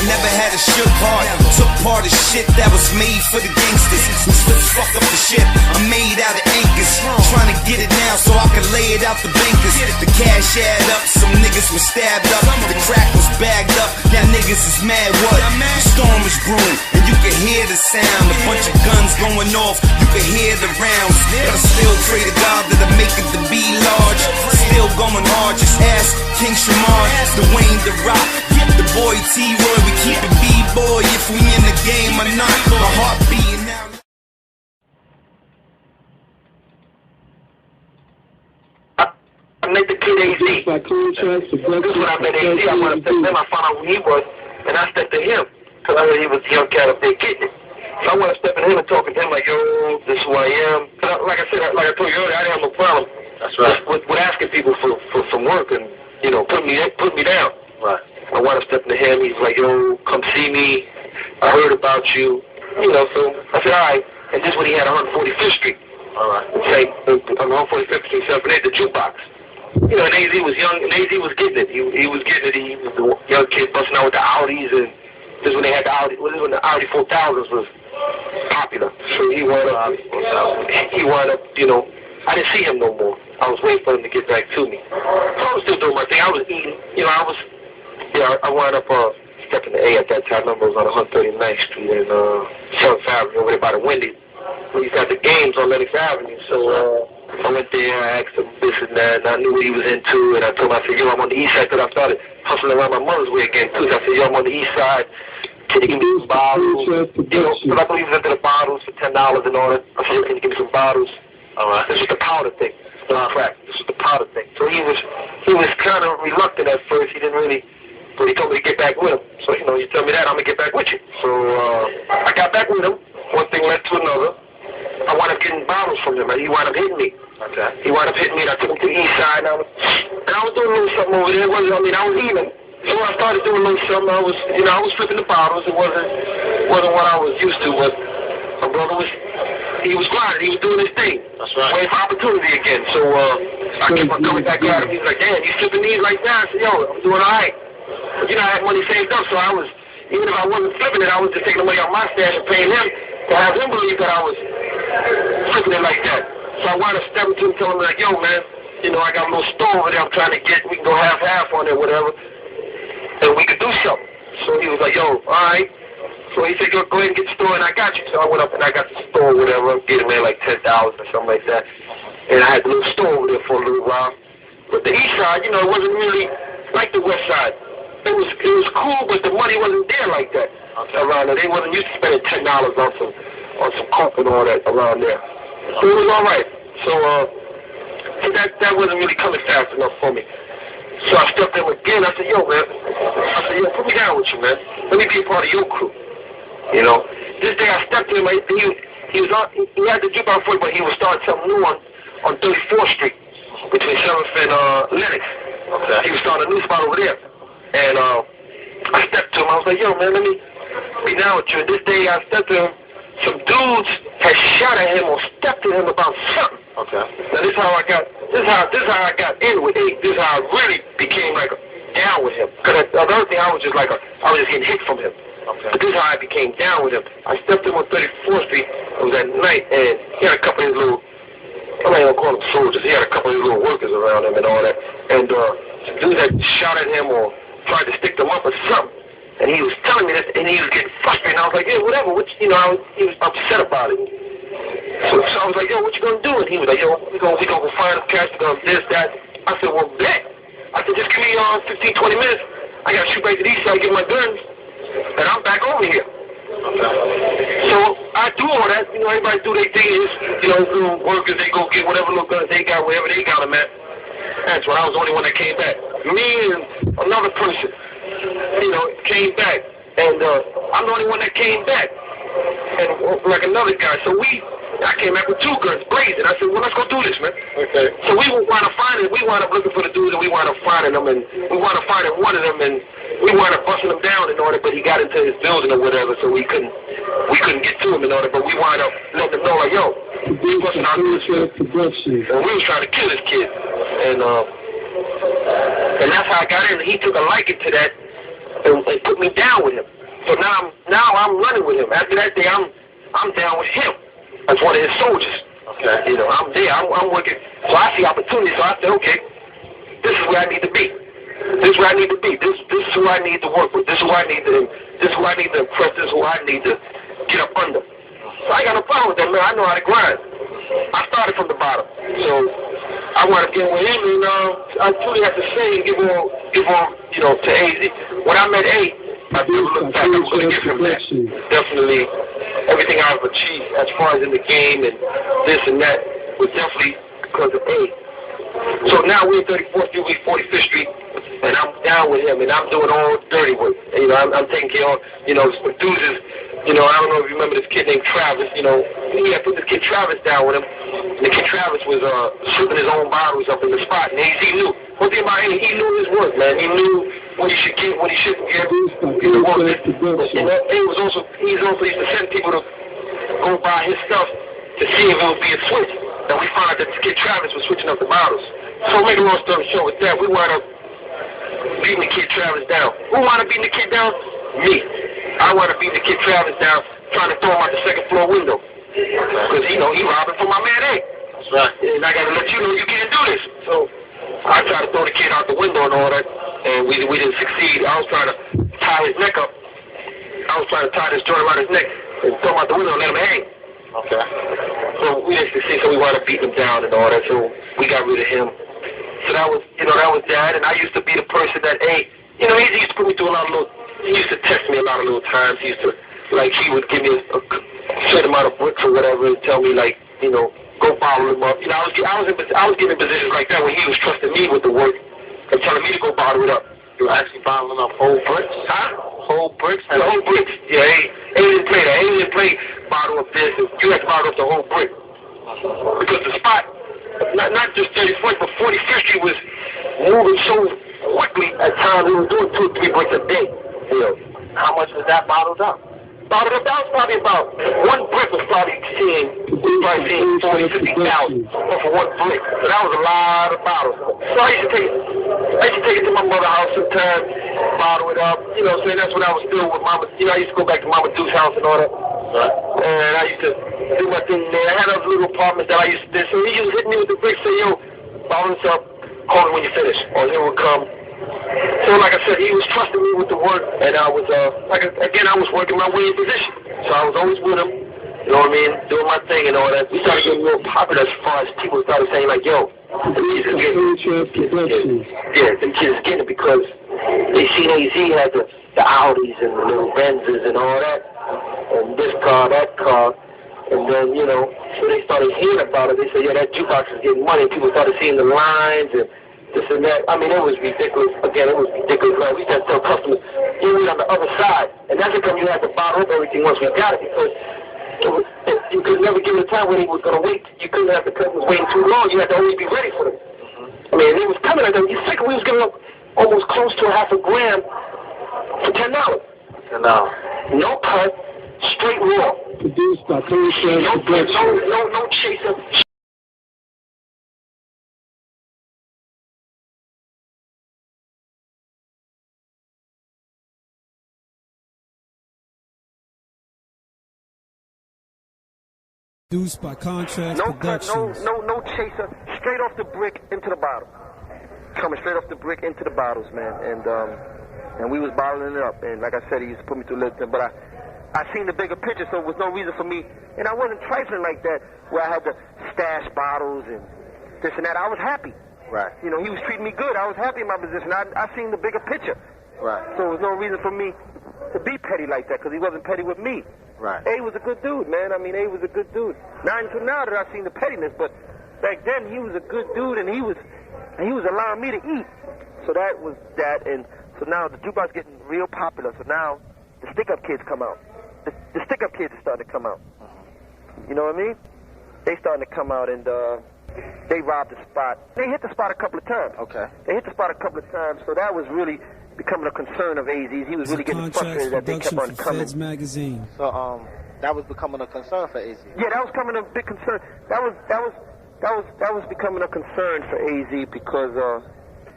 never had a shook heart. Took part of shit that was made for the gangsters. Who still fuck up the shit I'm made out of anchors. Trying to get it now so I can lay it out the bankers. The cash add up, some niggas was stabbed up. The crack was bagged up, now niggas is mad what? The storm is brewing, and you can hear the sound. A bunch of guns going off, you can hear the rounds. But I still pray to God that I make it to be large. Still going hard, just ask King Shamar, Dwayne The Rock, the boy T-Roy. We keep it B-boy if we in the game or not. My heart beating now. I met the kid AZ. This is when I met AZ. I went up to him, I found out who he was, and I stepped to him, because I heard he was a young cat up there getting it. So I went up stepping to him and talking to him like, yo, this is who I am. Like I said, like I told you earlier, I didn't have no problem. That's right. With asking people for some work and, you know, put me down. Right. I wound up stepping to him. He's like, yo, come see me. I heard about you. You know, so I said, all right. And this is when he had 145th Street. All right. On 145th Street, 7-8, the jukebox. You know, and AZ was young, and AZ was getting it. He was getting it. He was the young kid busting out with the Audis, and this is when they had the Audi. This is when the Audi 4000s was popular. So he wound up, you know, I didn't see him no more. I was waiting for him to get back to me. So I was still doing my thing. I was eating. You know, I wound up stepping to A at that time. I was on 139th Street and 7th Avenue over there by the Wendy. We used to have the games on Lennox Avenue. So I went there, I asked him this and that, and I knew what he was into. And I told him, I said, yo, I'm on the east side, because I started hustling around my mother's way again, too. So I said, yo, I'm on the east side. Can you give me some bottles? You know, because I believe he was into the bottles for $10 and all that. I said, yo, can you give me some bottles? All right. This was the powder thing. Crack. This was the powder thing. So he was kind of reluctant at first. He didn't really, but he told me to get back with him. So, you know, you tell me that, I'm going to get back with you. So I got back with him. One thing led to another. I wound up getting bottles from him, and he wound up hitting me. Okay. He wound up hitting me, and I took him to the east side, and I was doing a little something over there. I was eating. So I started doing a little something. I was flipping the bottles. It wasn't what I was used to, but my brother he was grinding. He was doing his thing. That's right. Waiting for opportunity again. So I kept on coming back at him. He was like, damn, you flipping these like that? I said, yo, I'm doing all right. But, you know, I had money saved up, so even if I wasn't flipping it, I was just taking the money out of my stash and paying him to have him believe that I was flipping it like that. So I wound up stepping to him, telling him, like, yo, man, you know, I got a little store over there I'm trying to get. We can go half-half on it, whatever, and we could do something. So he was like, yo, all right. So he said, go ahead and get the store, and I got you. So I went up and I got the store, whatever. I'm getting there like $10 or something like that. And I had the little store over there for a little while. But the east side, you know, it wasn't really like the west side. It was cool, but the money wasn't there like that around there. They wasn't used to spending $10 on some coke and all that around there. So it was all right. So that wasn't really coming fast enough for me. So I stepped in again. I said, yo, man. Put me down with you, man. Let me be a part of your crew. You know, this day I stepped to him. He had the jukebox for it, but he was starting something new on 34th Street between 7th and Lennox. Okay. He was starting a new spot over there. And I stepped to him. I was like, yo, man, let me be down with you. And this day I stepped to him. Some dudes had shot at him or stepped to him about something. Okay. Now this is how I got in with A. This is how I really became like down with him. Because the other thing I was just getting hit from him. Okay. But this is how I became down with him. I stepped in on 34th Street. It was at night, and he had a couple of his little, I don't even call them soldiers. He had a couple of his little workers around him and all that. And some dudes had shot at him or tried to stick them up or something. And he was telling me this, and he was getting frustrated. And I was like, yeah, whatever. He was upset about it. So I was like, yo, what you gonna do? And he was like, yo, we gonna go find him, catch him, this, that. I said, well, bet. I said, just give me 15, 20 minutes. I gotta shoot back to the east side, get my guns, and I'm back over here. Okay. So I do all that. You know, everybody do their things. You know, little workers, they go get whatever little guns they got, wherever they got them at. That's when I was the only one that came back. Me and another person, you know, came back. And I'm the only one that came back. And like another guy. So I came back with 2 guns blazing. I said, well, let's go do this, man. Okay. So we wound up looking for the dude, and we wound up finding them, and we wound up finding one of them, and we wound up busting him down in order, but he got into his building or whatever, so we couldn't get to him in order, but we wound up letting him know, like, yo, we busting out this kid. And we was trying to kill this kid. And that's how I got in. He took a liking to that. and put me down with him. So now I'm running with him. After that day, I'm down with him as one of his soldiers. Okay. You know, I'm there. I'm working. So I see opportunity. So I said, okay, this is where I need to be. This is where I need to be. This is who I need to work with. This is who I need to. This is who I need to impress. This is who I need to get up under. So I ain't got no problem with that, man. I know how to grind. I started from the bottom. So I want to get with him, and I truly have to say and give on, you know, to AZ. When I met A, I never looked back. I'm going to give him that. Definitely, everything I've achieved as far as in the game and this and that was definitely because of A. So now we're 34th Street, we're 45th Street, and I'm down with him, and I'm doing all dirty work. You know, I'm taking care of, you know, producers. You know, I don't know if you remember this kid named Travis. You know, he had put this kid Travis down with him. And the kid Travis was shipping his own bottles up in the spot. And AZ knew. One thing about him, he knew his work, man. He knew what he should get, what he shouldn't get. He's also used to send people to go buy his stuff to see if it would be a switch. And we found out that this kid Travis was switching up the bottles. So make a long story short with that, we wound up beating the kid Travis down. Who wound up beating the kid down? Me. I wound up beating the kid Travis down, trying to throw him out the second floor window. Because, you know, he robbing for my man A. That's right. And I got to let you know you can't do this. So I tried to throw the kid out the window and all that, and we didn't succeed. I was trying to tie his neck up. I was trying to tie this joint around his neck and throw him out the window and let him hang. Okay. So we didn't succeed, so we wound up beating him down and all that, so we got rid of him. So that was, you know, that was that, and I used to be the person that, hey, you know, he used to put me through a lot of little, he used to text me a lot of little times. He used to, like, he would give me a certain amount of bricks or whatever and tell me, like, you know, go bottle him up. You know, I was getting in positions like that when he was trusting me with the work and telling me to go bottle it up. You were actually bottling up whole bricks? Huh? Whole bricks? The whole bricks. Yeah, he didn't play that. He didn't play bottle up this. You had to bottle up the whole brick. Because the spot, not just 34th, but 45th Street was moving so quickly at times. We were doing 2 or 3 bricks a day. Yeah. How much was that bottled up? Bottled up, that was probably about, one brick was probably seeing 40, 50,000 for one brick. So that was a lot of bottles. So I used to take it to my mother's house sometimes, bottle it up. You know, so that's what I was doing with Mama. You know, I used to go back to Mama Duke's house and all that. Right. And I used to do my thing there. I had those little apartments that I used to do. So he used to hit me with the bricks, say, yo, bottle this up, call me when you finish. Or he would come. So like I said, he was trusting me with the work, and I was, I was working my way in position. So I was always with him, you know what I mean, doing my thing and all that. We started getting real popular as far as people started saying, like, yo, the kids are getting it. Yeah, the kids are getting it because they seen AZ had the Audis and the little Benzes and all that, and this car, that car. And then, you know, so they started hearing about it. They said, yeah, that jukebox is getting money. People started seeing the lines and this and that. I mean, it was ridiculous. Again, it was ridiculous. Like, we had to tell customers, you wait on the other side. And that's because you had to bottle up everything once we got it, because you could never give it a time when he was going to wait. You couldn't have the customers waiting too long. You had to always be ready for them. I mean, he was coming at them. You think we was giving up almost close to half a gram for $10. No cut, straight raw. Produced by no chaser. Produced by Contrast no Productions. No chaser, straight off the brick into the bottle. Coming straight off the brick into the bottles, man. And we was bottling it up. And like I said, he used to put me through a little thing. But I seen the bigger picture, so there was no reason for me. And I wasn't trifling like that, where I had to stash bottles and this and that. I was happy. Right. You know, he was treating me good. I was happy in my position. I seen the bigger picture. Right. So there was no reason for me to be petty like that, because he wasn't petty with me. Right. A was a good dude, man. I mean, A was a good dude. Not until now that I've seen the pettiness, but back then he was a good dude, and he was allowing me to eat. So that was that, and so now the jukebox getting real popular. So now the stick-up kids come out. The stick-up kids are starting to come out. You know what I mean? They starting to come out, and they robbed the spot. They hit the spot a couple of times. Okay. They hit the spot a couple of times, so that was really becoming a concern of AZ's. He was really getting frustrated that they kept on coming. Magazine. So that was becoming a concern for AZ. Yeah, that was becoming a big concern. That was becoming a concern for AZ because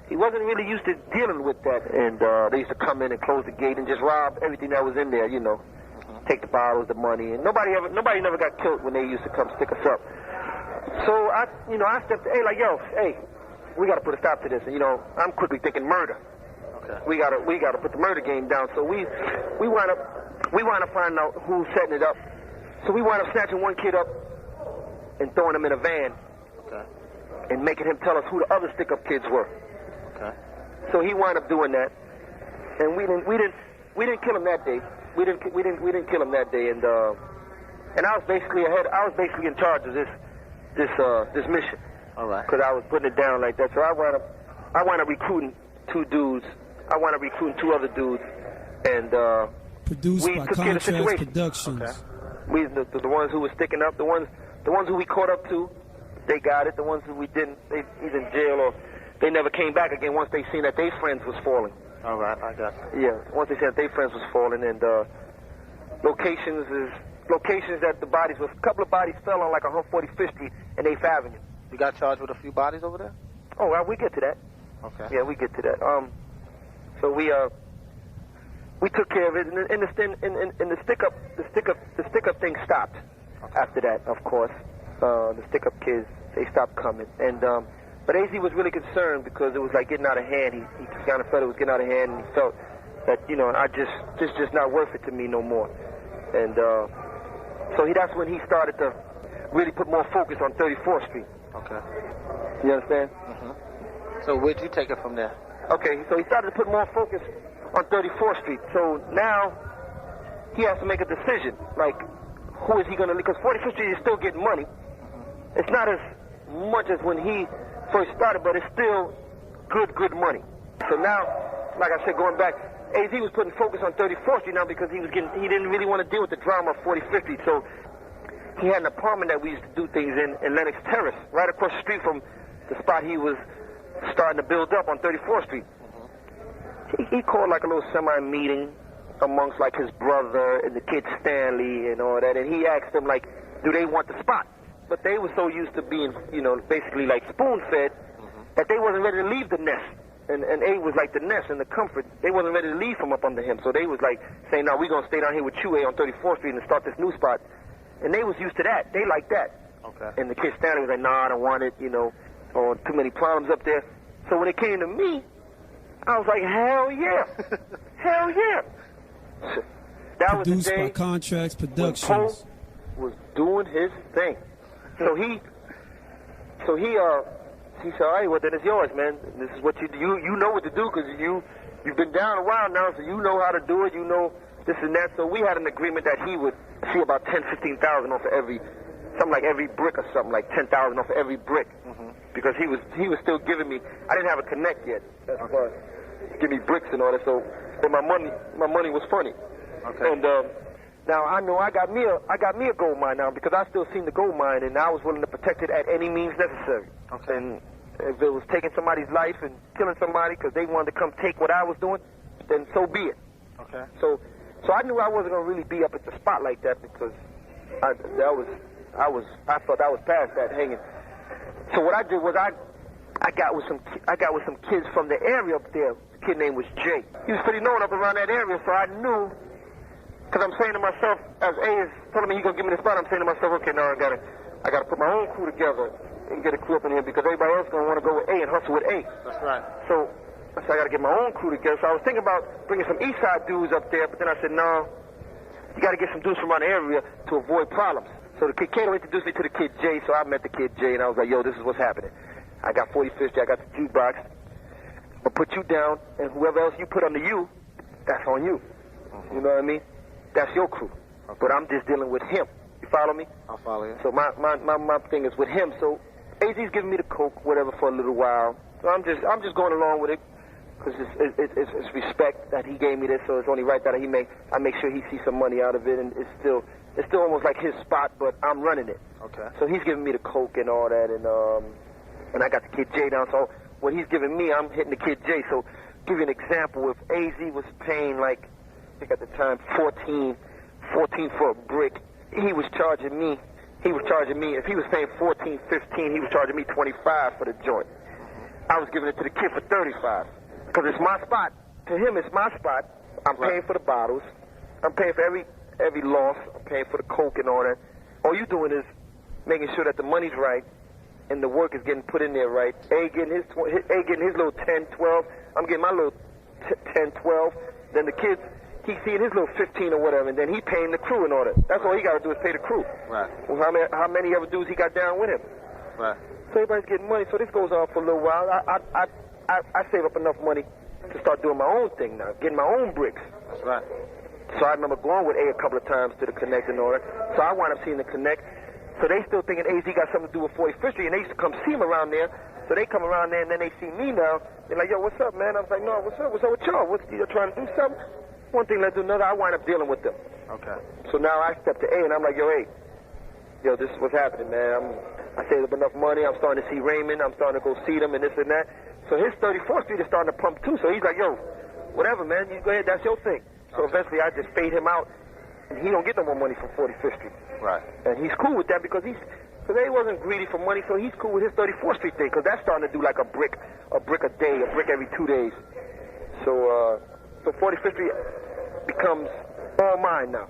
he wasn't really used to dealing with that. And they used to come in and close the gate and just rob everything that was in there, you know. Take the bottles, the money, and nobody never got killed when they used to come stick us up. So I stepped, hey, we got to put a stop to this. And, you know, I'm quickly thinking murder. Okay. We got to put the murder game down. So we wind up finding out who's setting it up. So we wind up snatching one kid up and throwing him in a van. Okay. And making him tell us who the other stick-up kids were. Okay. So he wound up doing that, and we didn't kill him that day. We didn't kill him that day, and I was basically in charge of this mission. All right. Because I was putting it down like that. So I wound up recruiting two dudes. I wound up recruiting two other dudes, and produced we by took care of the Contrast situation. Productions. Okay. We the ones who were sticking up, the ones who we caught up to, they got it. The ones who we didn't, they either in jail or they never came back again once they seen that their friends was falling. All right, I got you. Yeah, once they said that their friends was falling, and locations that the bodies was, a couple of bodies fell on like 145th Street and 8th Avenue. You got charged with a few bodies over there? Oh, well, we get to that. Okay. Yeah, we get to that. So we took care of it, and the stick up thing stopped. Okay. After that, of course, the stick up kids, they stopped coming, and but AZ was really concerned because it was like getting out of hand. He kind of felt it was getting out of hand, and he felt that, you know, just not worth it to me no more. And so that's when he started to really put more focus on 34th Street. Okay. You understand? Mm-hmm. So where'd you take it from there? Okay, so he started to put more focus on 34th Street. So now he has to make a decision, like, who is he going to leave? Because 45th Street is still getting money. Mm-hmm. It's not as much as when he first started, but it's still good money. So now, like I said, going back, AZ was putting focus on 34th Street now because he didn't really want to deal with the drama of 45th Street. So he had an apartment that we used to do things in Lenox Terrace, right across the street from the spot he was starting to build up on 34th Street. Mm-hmm. He called like a little semi-meeting amongst like his brother and the kid Stanley and all that, and he asked them, like, do they want the spot? But they were so used to being, you know, basically like spoon-fed, that they wasn't ready to leave the nest. And A was like the nest and the comfort. They wasn't ready to leave from up under him. So they was like saying, no, we're going to stay down here with you, A, on 34th Street and start this new spot. And they was used to that. They liked that. Okay. And the kid Stanley was like, nah, I don't want it, you know, or too many problems up there. So when it came to me, I was like, hell yeah. Hell yeah. That was the Produced day by Contracts when Productions. Poe was doing his thing. So he said, all right, well, then it's yours, man. This is what you know what to do because you've been down a while now, so you know how to do it. You know this and that. So we had an agreement that he would see about 10, 15,000 off of every brick or something, like 10,000 off of every brick, because he was still giving me. I didn't have a connect yet. That's why give me bricks and all that. So, but my money was funny. Okay. And now I know I got me a gold mine now because I still seen the gold mine and I was willing to protect it at any means necessary. Okay. And if it was taking somebody's life and killing somebody because they wanted to come take what I was doing, then so be it. Okay. So I knew I wasn't gonna really be up at the spot like that because I thought I was past that hanging. So what I did was I got with some kids from the area up there. A kid named was Jay. He was pretty known up around that area, so I knew. Because I'm saying to myself, as A is telling me he's gonna give me the spot, I'm saying to myself, okay, now I gotta put my own crew together and get a crew up in here because everybody else is gonna want to go with A and hustle with A. That's right. So I gotta get my own crew together. So I was thinking about bringing some East Side dudes up there, but then I said, no, you gotta get some dudes from around the area to avoid problems. So the kid Kato introduced me to the kid Jay, so I met the kid Jay, and I was like, yo, this is what's happening. I got 45th, I got the jukebox. I'll put you down, and whoever else you put under you, that's on you. You know what I mean? That's your crew. Okay. But I'm just dealing with him. You follow me? I'll follow you. So my thing is with him. So AZ's giving me the coke, whatever, for a little while. So I'm just going along with it because it's respect that he gave me this. So it's only right that I make sure he sees some money out of it, and it's still almost like his spot, but I'm running it. Okay. So he's giving me the coke and all that, and I got the kid Jay down. So what he's giving me, I'm hitting the kid Jay. So give you an example. If AZ was paying like, I think at the time 14 for a brick, he was charging me, if he was paying 14, 15, he was charging me 25 for the joint. I was giving it to the kid for 35. Because it's my spot. To him, it's my spot. I'm paying for the bottles. I'm paying for every loss. I'm paying for the coke and all that. All you doing is making sure that the money's right and the work is getting put in there right. A getting his little 10, 12. I'm getting my little 10, 12. Then the kids, he's seeing his little 15 or whatever, and then he paying the crew and all that. That's all he got to do is pay the crew. Right. Well, how many other dudes he got down with him? Right. So everybody's getting money. So this goes on for a little while. I save up enough money to start doing my own thing now, getting my own bricks. That's right. So I remember going with A a couple of times to the Connect and all that. So I wound up seeing the Connect. So they still thinking AZ got something to do with 45th Street, and they used to come see him around there. So they come around there, and then they see me now. They're like, yo, what's up, man? I was like, no, what's up? What's up with y'all? You trying to do something? One thing led to another. I wind up dealing with them. Okay. So now I step to A, and I'm like, yo, A, this is what's happening, man. I saved up enough money. I'm starting to see Raymond. I'm starting to go see them and this and that. So his 34th Street is starting to pump, too. So he's like, yo, whatever, man. You go ahead. That's your thing. So eventually I just fade him out, and he don't get no more money from 45th Street. Right. And he's cool with that because he wasn't greedy for money, so he's cool with his 34th Street thing because that's starting to do like a brick a day, a brick every 2 days. So 45th Street becomes all mine now.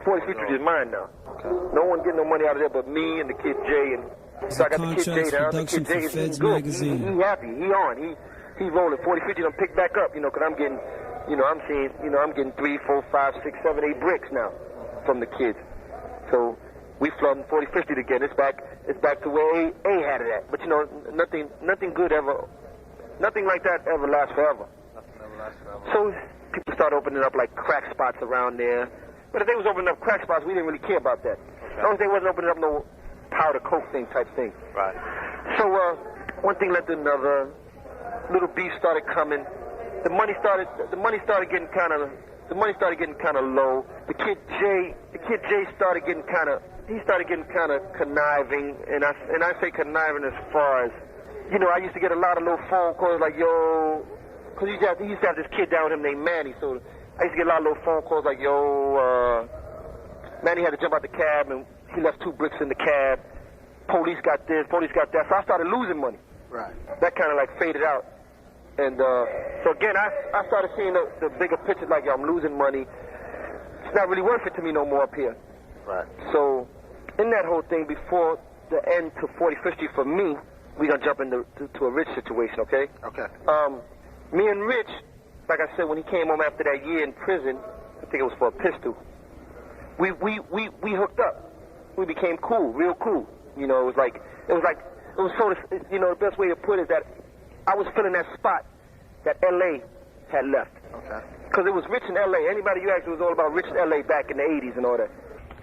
45th Street is mine now. Okay. No one getting no money out of there but me and the kid Jay. And so I got the kid Jay down. The kid Jay is good. He happy. He on. He rolling. 45th Street done pick back up, because I'm getting, I'm seeing, I'm getting 3, 4, 5, 6, 7, 8 bricks now from the kids. So we flooding 45th Street again. It's back to where A had it at. But nothing good ever, nothing like that ever lasts forever. Nothing ever lasts forever. So people start opening up like crack spots around there. But if they was opening up crack spots, we didn't really care about that. As long as they wasn't opening up no powder coke thing type thing. Right. So one thing led to another. Little beef started coming. The money started getting kind of low. The kid Jay started getting kind of conniving, and I say conniving as far as, I used to get a lot of little phone calls like, yo, because he used to have this kid down with him named Manny, so I used to get a lot of little phone calls like, yo, Manny had to jump out the cab, and he left 2 bricks in the cab. Police got this, police got that. So I started losing money. Right. That kind of like faded out. And so again, I started seeing the bigger picture, like, yo, I'm losing money. It's not really worth it to me no more up here. Right. So in that whole thing, before the end to 45th Street for me, we're going to jump into a Rich situation, okay? Okay. Me and Rich, like I said, when he came home after that year in prison, I think it was for a pistol, we hooked up. We became cool, real cool. It was so, the best way to put it is that I was filling that spot that L.A. had left. Okay. Because it was rich in L.A. Anybody you asked, it was all about rich in L.A. back in the 80s and all that.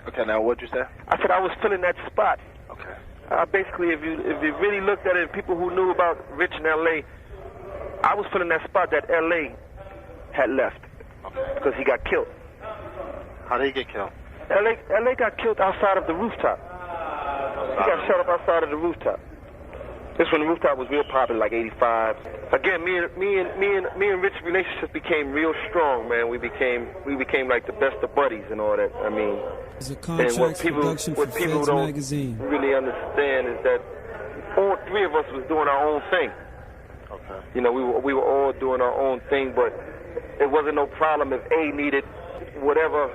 Okay, now what'd you say? I said I was filling that spot. Okay. Basically, if you really looked at it, people who knew about rich in L.A., I was filling that spot that L.A. had left. Okay. Because he got killed. How did he get killed? L.A. got killed outside of the rooftop. He got shot up outside of the rooftop. This when the rooftop was real popular, like 85. Again, me and Rich's relationship became real strong, man. We became like the best of buddies and all that. I mean, and what people don't really understand is that all 3 of us was doing our own thing. Okay. We were all doing our own thing, but it wasn't no problem if A needed whatever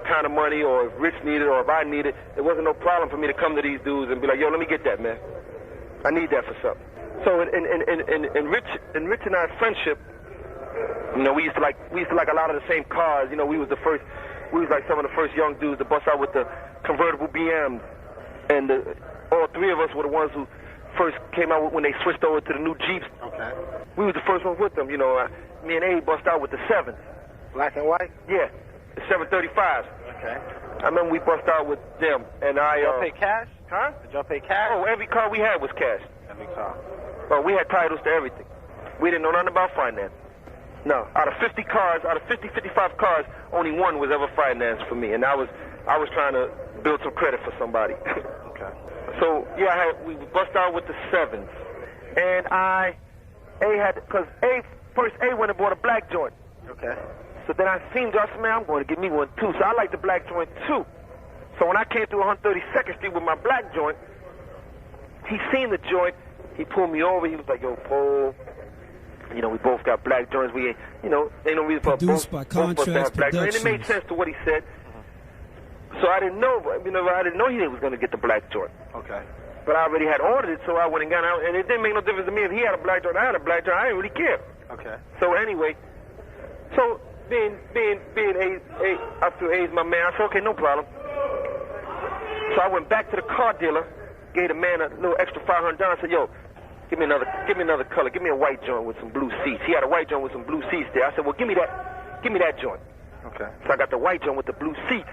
kind of money, or if Rich needed, or if I needed. It wasn't no problem for me to come to these dudes and be like, yo, let me get that, man. I need that for something. So in Rich and I's friendship, we used to like a lot of the same cars. We was like some of the first young dudes to bust out with the convertible BMs, and all 3 of us were the ones who first came out when they switched over to the new Jeeps. Okay. We was the first ones with them. Me and A bust out with the 7s. Black and white? Yeah, the 735s. Okay. I remember we bust out with them, and Did y'all pay cash? Huh? Did y'all pay cash? Oh, every car we had was cash. Every car. Oh, we had titles to everything. We didn't know nothing about finance. No. Out of 55 cars, only 1 was ever financed for me, and I was trying to build some credit for somebody. Okay. So yeah, we bust out with the 7s, and because A went and bought a black joint. Okay. So then I seen Josh, man, I'm going to get me one too. So I like the black joint too. So when I came through 132nd Street with my black joint, he seen the joint. He pulled me over. He was like, yo, Paul, you know, we both got black joints. We ain't, you know, ain't no reason for both of us to have black joints. And it made sense to what he said. So I didn't know, you know, I didn't know he was going to get the black joint. Okay. But I already had ordered it, so I went and got out. And it didn't make no difference to me if he had a black joint, I had a black joint. I didn't really care. Okay. So anyway, so being I feel A's my man, I said, okay, no problem. So I went back to the car dealer, gave the man a little extra $500. I said, yo, give me another color. Give me a white joint with some blue seats. He had a white joint with some blue seats there. I said, well, give me that joint. Okay. So I got the white joint with the blue seats.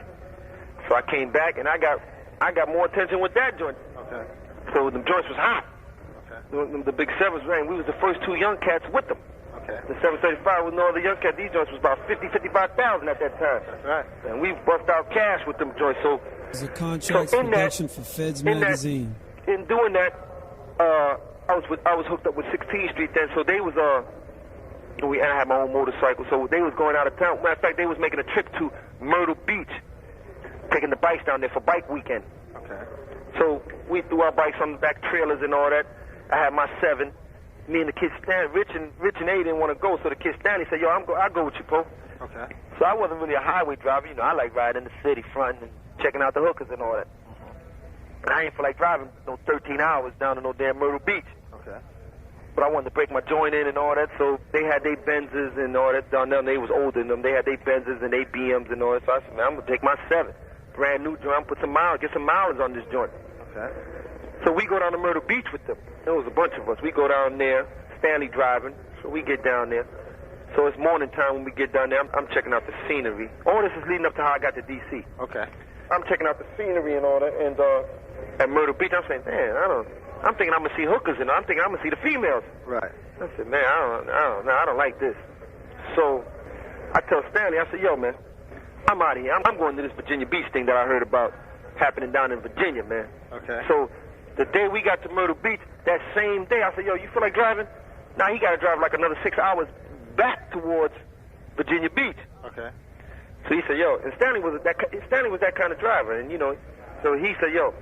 So I came back and I got more attention with that joint. Okay. So the joints was hot. Okay. The big sevens rang. We was the first two young cats with them. Okay. The 735 with no other young cat. These joints was about 55,000 at that time. That's right. And we bust out cash with them joints. So It's a contract production for Feds Magazine. In doing that, I was hooked up with 16th Street then. So they was and I had my own motorcycle. So they was going out of town. Matter of fact, they was making a trip to Myrtle Beach, taking the bikes down there for bike weekend. Okay. So we threw our bikes on the back trailers and all that. I had my 7. Me and the kid Stanley, Rich and A didn't want to go, so the kid Stanley said, yo, I'll go with you, Poe. Okay. So I wasn't really a highway driver. You know, I like riding in the city front and checking out the hookers and all that. And I ain't feel like driving no 13 hours down to no damn Myrtle Beach. Okay. But I wanted to break my joint in and all that, so they had their Benzes and all that down there. And they was older than them. They had their Benzes and their BMs and all that. So I said, man, I'm going to take my 7. Brand new joint. I'm put some miles, get some mileage on this joint. Okay. So we go down to Myrtle Beach with them. There was a bunch of us. We go down there, Stanley driving, so we get down there. So it's morning time when we get down there. I'm checking out the scenery. All this is leading up to how I got to D.C. Okay. I'm checking out the scenery and all that, and at Myrtle Beach, I'm saying, man, I'm thinking I'm going to see hookers, and I'm thinking I'm going to see the females. Right. I said, man, I don't like this. So I tell Stanley, I said, yo, man, I'm out of here. I'm going to this Virginia Beach thing that I heard about happening down in Virginia, man. Okay. So the day we got to Myrtle Beach, that same day, I said, yo, you feel like driving? Now he got to drive like another 6 hours back towards Virginia Beach. Okay. So he said, yo, and Stanley was that kind of driver, and you know, so he said, yo,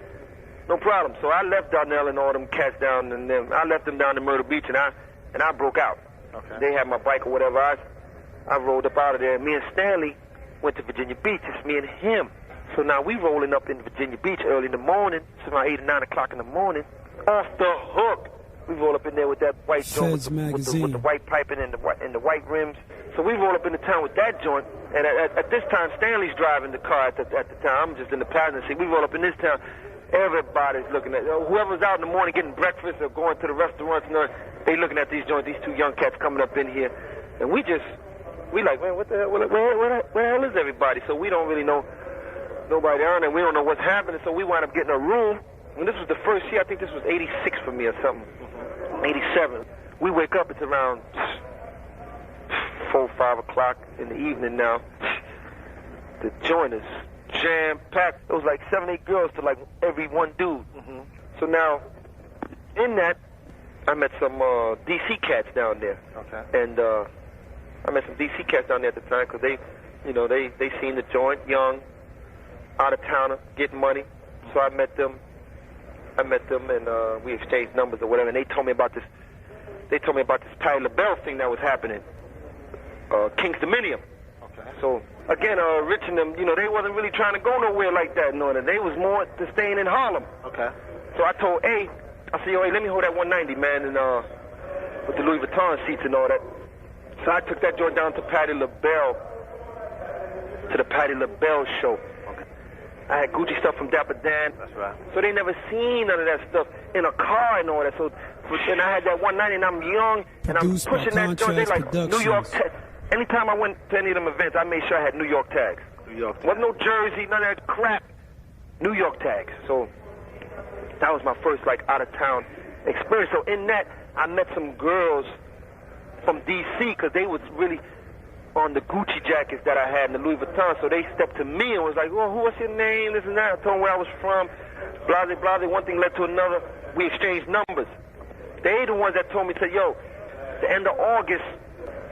no problem. So I left Darnell and all them cats down, and then I left them down to Myrtle Beach, and I broke out. Okay. They had my bike or whatever. I rolled up out of there. Me and Stanley went to Virginia Beach. It's me and him. So now we rolling up in Virginia Beach early in the morning. It's around 8 or 9 o'clock in the morning. Off the hook. We roll up in there with that white joint with the white piping and the white rims. So we roll up in the town with that joint. And at this time, Stanley's driving the car at the time. I'm just in the passenger seat. We roll up in this town. Everybody's looking at whoever's out in the morning getting breakfast or going to the restaurants. And they looking at these joints. These two young cats coming up in here, and we like, man, what the hell? Where the hell is everybody? So we don't really know nobody down there. We don't know what's happening. So we wind up getting a room. And this was the first year. I think this was 86 for me or something. 87. We wake up. It's around 4, 5 o'clock in the evening now. The joint is jam-packed. It was like 7, 8 girls to like every one dude. So now, in that, I met some D.C. cats down there. Okay. And I met some D.C. cats down there at the time because they seen the joint, young, out-of-towner, getting money. So I met them, and we exchanged numbers or whatever, and they told me about this Patti LaBelle thing that was happening, King's Dominion. Okay. So, again, Rich and them, you know, they wasn't really trying to go nowhere like that, no, they was more to staying in Harlem. Okay. So I told A, I said, yo, hey, let me hold that 190, man, and with the Louis Vuitton seats and all that. So I took that joint down to Patti LaBelle, to the Patti LaBelle show. I had Gucci stuff from Dapper Dan. That's right. So they never seen none of that stuff in a car and all that. So, and I had that 190, and I'm young, and I'm pushing that joint. They like New York tags. Anytime I went to any of them events, I made sure I had New York tags. New York tags. Wasn't no Jersey, none of that crap. New York tags. So that was my first like out of town experience. So in that, I met some girls from D.C. because they was really on the Gucci jackets that I had in the Louis Vuitton. So they stepped to me and was like, well, what's your name, this and that. I told them where I was from, blase, blase. One thing led to another. We exchanged numbers. They the ones that told me, said, yo, the end of August,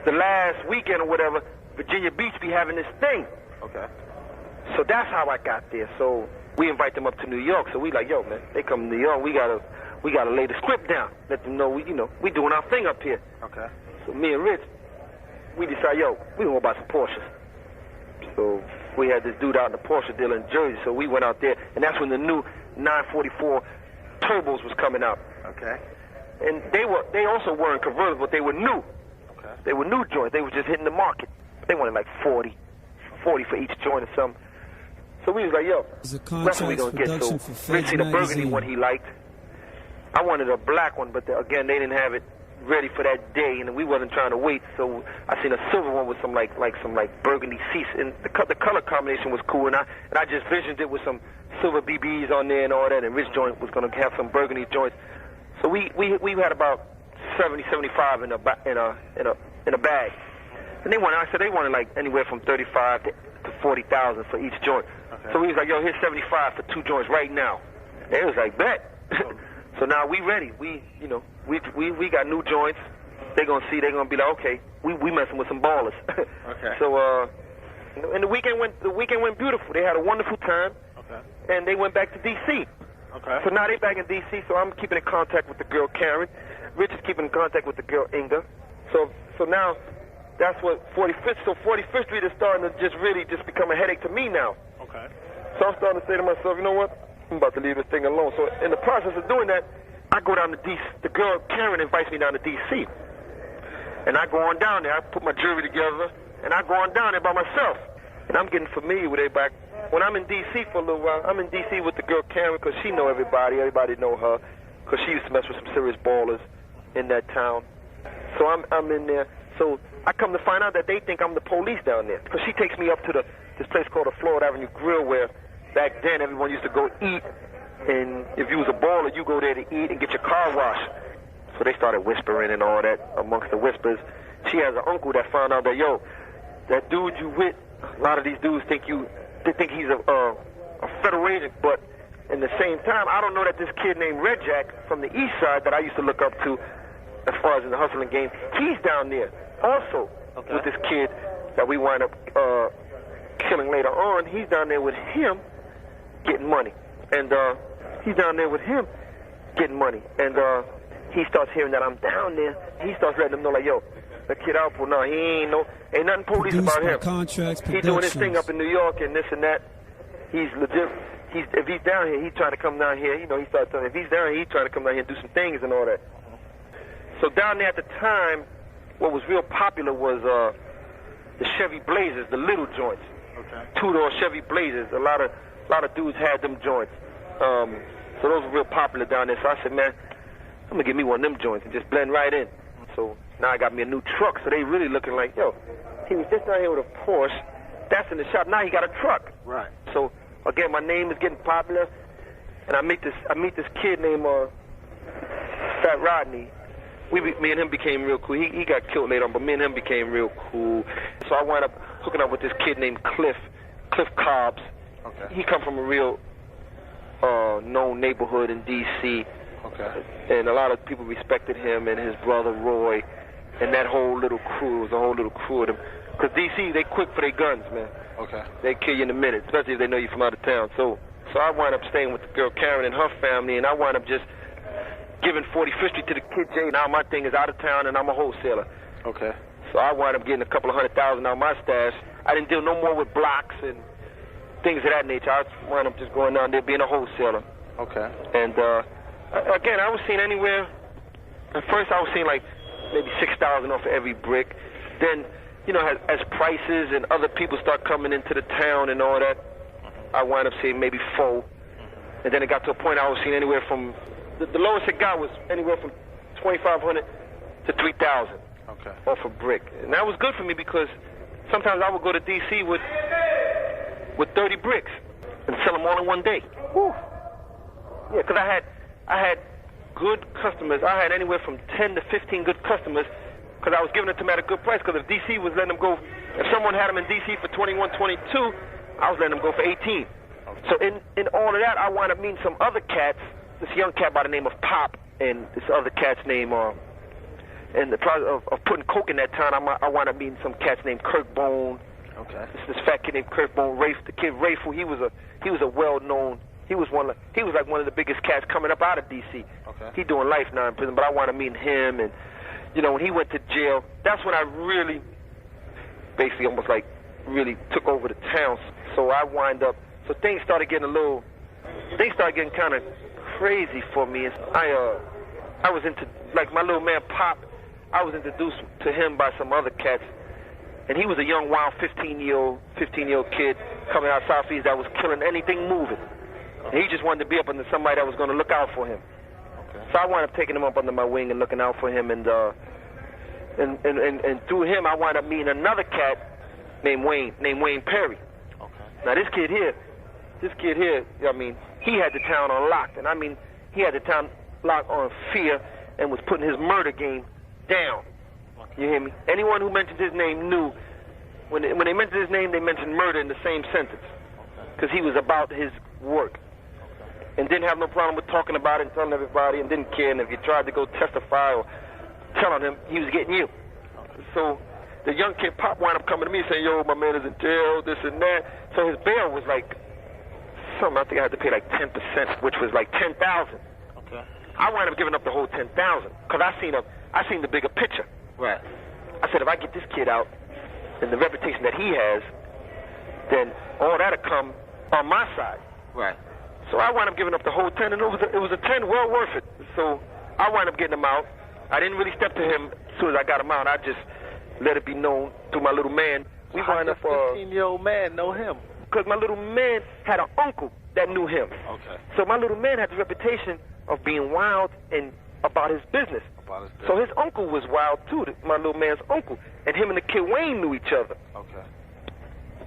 the last weekend or whatever, Virginia Beach be having this thing. Okay. So that's how I got there. So we invite them up to New York. So we like, yo, man, they come to New York. We gotta we got to lay the script down. Let them know we doing our thing up here. Okay. So me and Rich, we decide, yo, we gonna go buy some Porsches. So we had this dude out in the Porsche dealer in Jersey, so we went out there, and that's when the new 944 turbos was coming out. Okay. And they also weren't convertibles, but they were new. Okay. They were new joints. They were just hitting the market. They wanted like 40 for each joint or something. So we was like, yo, that's what we gonna get. So Rich seen the burgundy one he liked. I wanted a black one, but again, they didn't have it ready for that day, and we wasn't trying to wait. So I seen a silver one with some like burgundy seats, and the color combination was cool. And I just visioned it with some silver BBs on there and all that. And Rich joint was gonna have some burgundy joints. So we had about 70, 75 in a bag. And they wanted like anywhere from 35 to 40,000 for each joint. Okay. So we was like, yo, here's 75 for 2 joints right now. And it was like, bet. So now we ready. We got new joints. They're gonna see. They're gonna be like, okay, we messing with some ballers. Okay. So and the weekend went beautiful. They had a wonderful time. Okay. And they went back to D.C. Okay. So now they back in D.C. So I'm keeping in contact with the girl Karen. Rich is keeping in contact with the girl Inga. So now that's what 45th. So 45th Street is starting to just become a headache to me now. Okay. So I'm starting to say to myself, you know what? I'm about to leave this thing alone. So in the process of doing that, I go down to D.C. The girl Karen invites me down to D.C. And I go on down there. I put my jewelry together, and I go on down there by myself. And I'm getting familiar with everybody. When I'm in D.C. for a little while, I'm in D.C. with the girl Karen because she know everybody. Everybody know her because she used to mess with some serious ballers in that town. So I'm in there. So I come to find out that they think I'm the police down there because she takes me up to this place called the Florida Avenue Grill where back then everyone used to go eat, and if you was a baller, you go there to eat and get your car washed. So they started whispering and all that. Amongst the whispers, she has an uncle that found out that, yo, that dude you with, a lot of these dudes think he's a federal agent, but in the same time, I don't know that this kid named Red Jack from the east side that I used to look up to as far as in the hustling game, he's down there also with this kid that we wind up killing later on. He's down there with him getting money. And he's down there with him getting money. And he starts hearing that I'm down there. He starts letting them know, like, yo, the kid Alpo, no, he ain't nothing police about him. He's doing his thing up in New York and this and that. He's legit. If he's down here, he's trying to come down here. You know, he starts telling me, if he's down here, he's trying to come down here and do some things and all that. So down there at the time, what was real popular was the Chevy Blazers, the little joints. Okay. 2-door Chevy Blazers. A lot of dudes had them joints. So those were real popular down there. So I said, man, I'm gonna get me one of them joints and just blend right in. So now I got me a new truck. So they really looking like, yo, he was just down here with a Porsche. That's in the shop. Now he got a truck. Right. So again, my name is getting popular, and I meet this kid named Fat Rodney. Me and him became real cool. He got killed later on, but me and him became real cool. So I wound up hooking up with this kid named Cliff Cobbs. Okay. He come from a real known neighborhood in D.C. Okay. And a lot of people respected him and his brother Roy, and that whole little crew. It was a whole little crew of them. Because D.C., they quick for their guns, man. Okay. They kill you in a minute, especially if they know you're from out of town. So I wound up staying with the girl Karen and her family, and I wound up just giving 45th Street to the kid Jay. Now my thing is out of town, and I'm a wholesaler. Okay. So I wound up getting a couple of $100,000 out of my stash. I didn't deal no more with blocks and things of that nature. I wound up just going down there being a wholesaler. Okay. And again, I was seeing anywhere. At first, I was seeing like maybe $6,000 off of every brick. Then, you know, as prices and other people start coming into the town and all that, I wound up seeing maybe $4. And then it got to a point I was seeing anywhere from the lowest it got was anywhere from $2,500 to $3,000. Okay. Off a brick, and that was good for me because sometimes I would go to D.C. with 30 bricks and sell them all in one day. Whew. Yeah, because I had good customers. I had anywhere from 10 to 15 good customers because I was giving it to them at a good price. Because if D.C. was letting them go, if someone had them in D.C. for 21, 22, I was letting them go for 18. Okay. So in all of that, I wound up meeting some other cats. This young cat by the name of Pop, and this other cat's name, and the process of putting coke in that town, I wound up meeting some cats named Kirkbone. Okay. This fat kid named Kirkbone. Rafe, the kid Rafe, he was a well-known He was like one of the biggest cats coming up out of D.C. Okay. He doing life now in prison, but I wound up meeting him, and when he went to jail, that's when I really, basically almost like really took over the town. So I wind up, so things started getting kind of crazy for me. I was into, like my little man Pop, I was introduced to him by some other cats, and he was a young, wild 15-year-old kid coming out Southeast that was killing anything moving. And he just wanted to be up under somebody that was going to look out for him. Okay. So I wound up taking him up under my wing and looking out for him, and through him I wound up meeting another cat named Wayne Perry. Okay. Now this kid here, I mean, he had the town on lock, and I mean, he had the town locked on fear and was putting his murder game down. You hear me? Anyone who mentioned his name knew, when they mentioned his name, they mentioned murder in the same sentence, because he was about his work. And didn't have no problem with talking about it and telling everybody, and didn't care. And if you tried to go testify or tell on him, he was getting you. So the young kid Pop wound up coming to me saying, "Yo, my man is in jail, this and that." So his bail was like something. I think I had to pay like 10%, which was like $10,000. Okay. I wound up giving up the whole $10,000 because I seen the bigger picture. Right. I said, if I get this kid out and the reputation that he has, then all that'll come on my side. Right. So I wound up giving up the whole 10, and it was a 10 well worth it. So I wound up getting him out. I didn't really step to him as soon as I got him out. I just let it be known through my little man. We wound up 15-year-old man know him? Because my little man had an uncle that knew him. Okay. So my little man had the reputation of being wild and about his business. So his uncle was wild too, my little man's uncle. And him and the kid Wayne knew each other. Okay.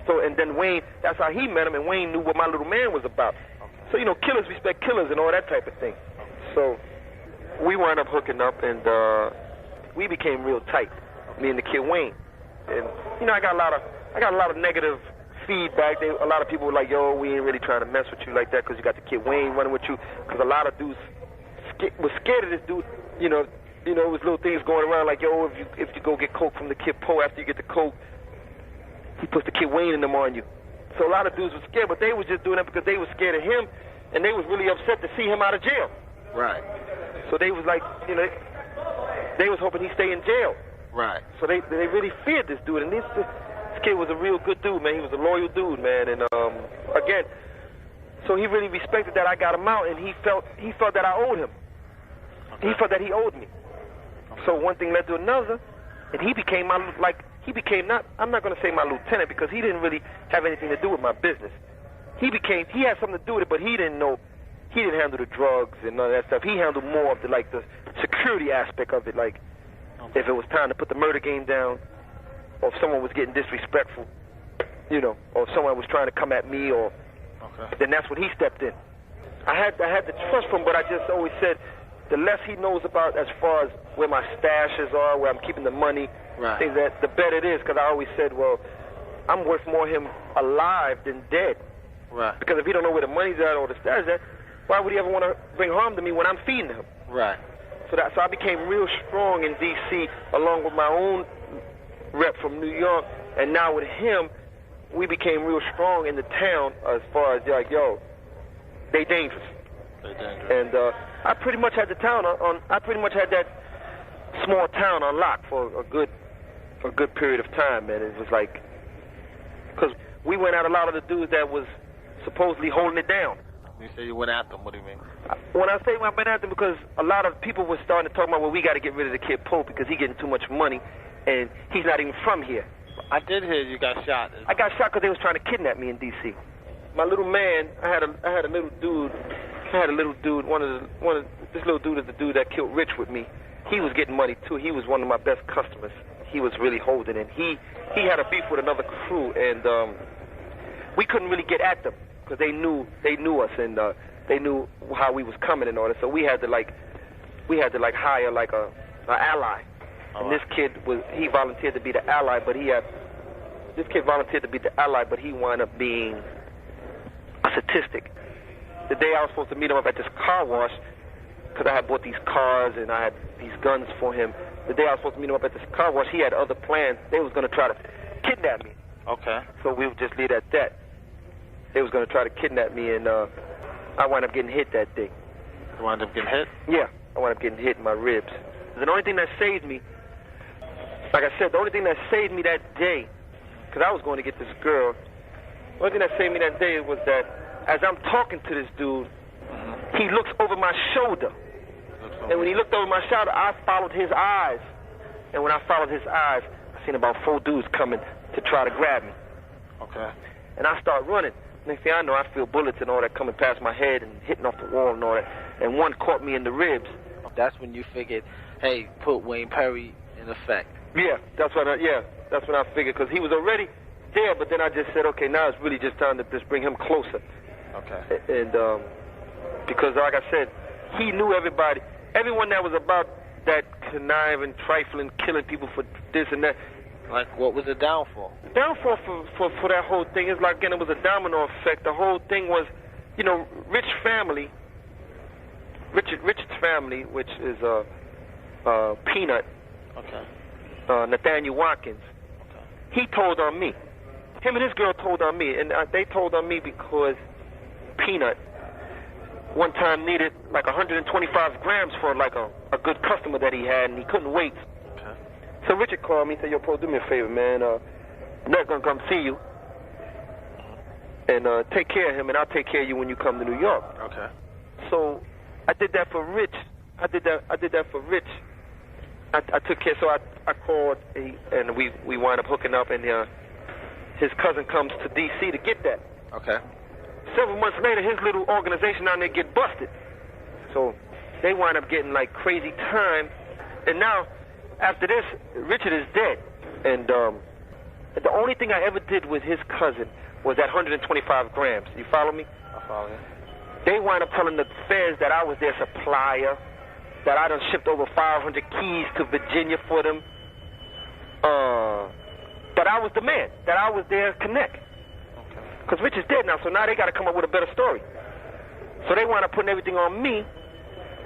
So, and then Wayne, that's how he met him, and Wayne knew what my little man was about. So, killers respect killers and all that type of thing. So we wound up hooking up, and we became real tight, me and the kid Wayne. And, I got a lot of negative feedback. A lot of people were like, "Yo, we ain't really trying to mess with you like that because you got the kid Wayne running with you." Because a lot of dudes was scared of this dude. It was little things going around like, "Yo, if you go get coke from the kid Poe, after you get the coke, he puts the kid Wayne in them on you." So a lot of dudes were scared, but they was just doing that because they were scared of him, and they was really upset to see him out of jail. Right. So they was like, they was hoping he'd stay in jail. Right. So they really feared this dude, and this kid was a real good dude, man. He was a loyal dude, man, and again, so he really respected that I got him out, and he felt that I owed him. Okay. He felt that he owed me. Okay. So one thing led to another, and he became I'm not going to say my lieutenant because he didn't really have anything to do with my business. He had something to do with it, but he didn't handle the drugs and none of that stuff. He handled more of the security aspect of it, like if it was time to put the murder game down, or if someone was getting disrespectful, or if someone was trying to come at me, or then that's when he stepped in. I had the trust from, but I just always said, the less he knows about as far as where my stashes are, where I'm keeping the money, right, things that the better it is. Because I always said, well, I'm worth more him alive than dead. Right. Because if he don't know where the money's at or the stash is at, why would he ever want to bring harm to me when I'm feeding him? Right. So I became real strong in D.C. along with my own rep from New York, and now with him, we became real strong in the town as far as like, yo, they dangerous. They dangerous. And I pretty much had the town I pretty much had that small town on lock for a good period of time, man. It was like, because we went at a lot of the dudes that was supposedly holding it down. You say you went at them. What do you mean? When I say I went at them, because a lot of people were starting to talk about, well, we got to get rid of the kid Pope because he's getting too much money, and he's not even from here. I did hear you got shot. I got shot because they was trying to kidnap me in D.C. My little man, I had a little dude. This little dude is the dude that killed Rich with me. He was getting money too. He was one of my best customers. He was really holding it. He had a beef with another crew, and we couldn't really get at them because they knew us, and they knew how we was coming and all that. So we had to hire like a ally. And this kid he volunteered to be the ally, but he wound up being a statistic. The day I was supposed to meet him up at this car wash, because I had bought these cars and I had these guns for him. The day I was supposed to meet him up at this car wash, he had other plans. They was going to try to kidnap me. Okay. So we would just leave it at that. They was going to try to kidnap me, and I wound up getting hit that day. You wound up getting hit? Yeah, I wound up getting hit in my ribs. The only thing that saved me, like I said, the only thing that saved me that day, because I was going to get this girl, the only thing that saved me that day was that as I'm talking to this dude, he looks over my shoulder. And when he looked over my shoulder, I followed his eyes. And when I followed his eyes, I seen about 4 dudes coming to try to grab me. Okay. And I start running. Next thing I know, I feel bullets and all that coming past my head and hitting off the wall and all that. And one caught me in the ribs. That's when you figured, hey, put Wayne Perry in effect. Yeah, that's when I figured, because he was already there, but then I just said, okay, now it's really just time to just bring him closer. Okay. And because, like I said, he knew everybody. Everyone that was about that conniving, trifling, killing people for this and that. Like, what was the downfall? The downfall for that whole thing is like, again, it was a domino effect. The whole thing was, you know, Richard's family, which is Peanut, okay, Nathaniel Watkins, okay, he told on me. Him and his girl told on me, and they told on me because Peanut one time needed like 125 grams for like a good customer that he had, and he couldn't wait. okay. So Richard called me and said, yo, Paul, do me a favor, man. Nut's gonna come see you, and take care of him, and I'll take care of you when you come to New York. Okay. So I did that for Rich. I did that for Rich. I took care. So I called, and we wind up hooking up, and his cousin comes to D.C. to get that. Okay. Several months later, his little organization down there get busted. So they wind up getting like crazy time. And now, after this, Richard is dead. And the only thing I ever did with his cousin was that 125 grams. You follow me? I follow you. They wind up telling the feds that I was their supplier, that I done shipped over 500 keys to Virginia for them, that I was the man, that I was their connect. Because Rich is dead now, so now they got to come up with a better story. So they wind up putting everything on me,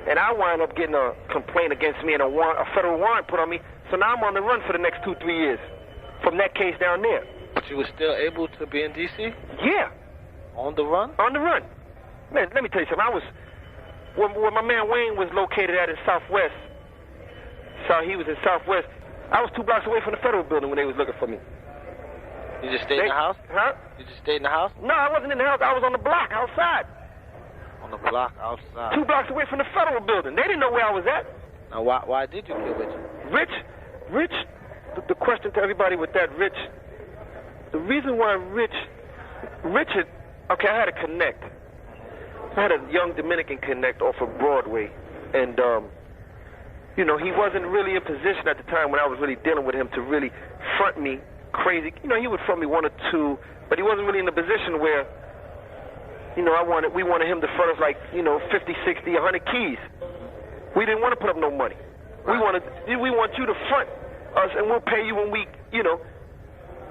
and I wind up getting a complaint against me and a federal warrant put on me. So now I'm on the run for the next 2-3 years from that case down there. But you were still able to be in D.C.? Yeah. On the run? On the run. Man, let me tell you something. I was, where my man Wayne was located at in Southwest, so he was in Southwest, I was 2 blocks away from the federal building when they was looking for me. You just stayed in the house? Huh? You just stayed in the house? No, I wasn't in the house. I was on the block outside. On the block outside? 2 blocks away from the federal building. They didn't know where I was at. Now, why did you kill Richard? Rich, the question to everybody with that, Rich, the reason why Richard, okay, I had a connect. I had a young Dominican connect off of Broadway. And, you know, he wasn't really in position at the time when I was really dealing with him to really front me crazy. You know, he would front me 1 or 2, but he wasn't really in the position where, you know, we wanted him to front us like, you know, 50, 60, 100 keys. We didn't want to put up no money. We want you to front us, and we'll pay you when we, you know,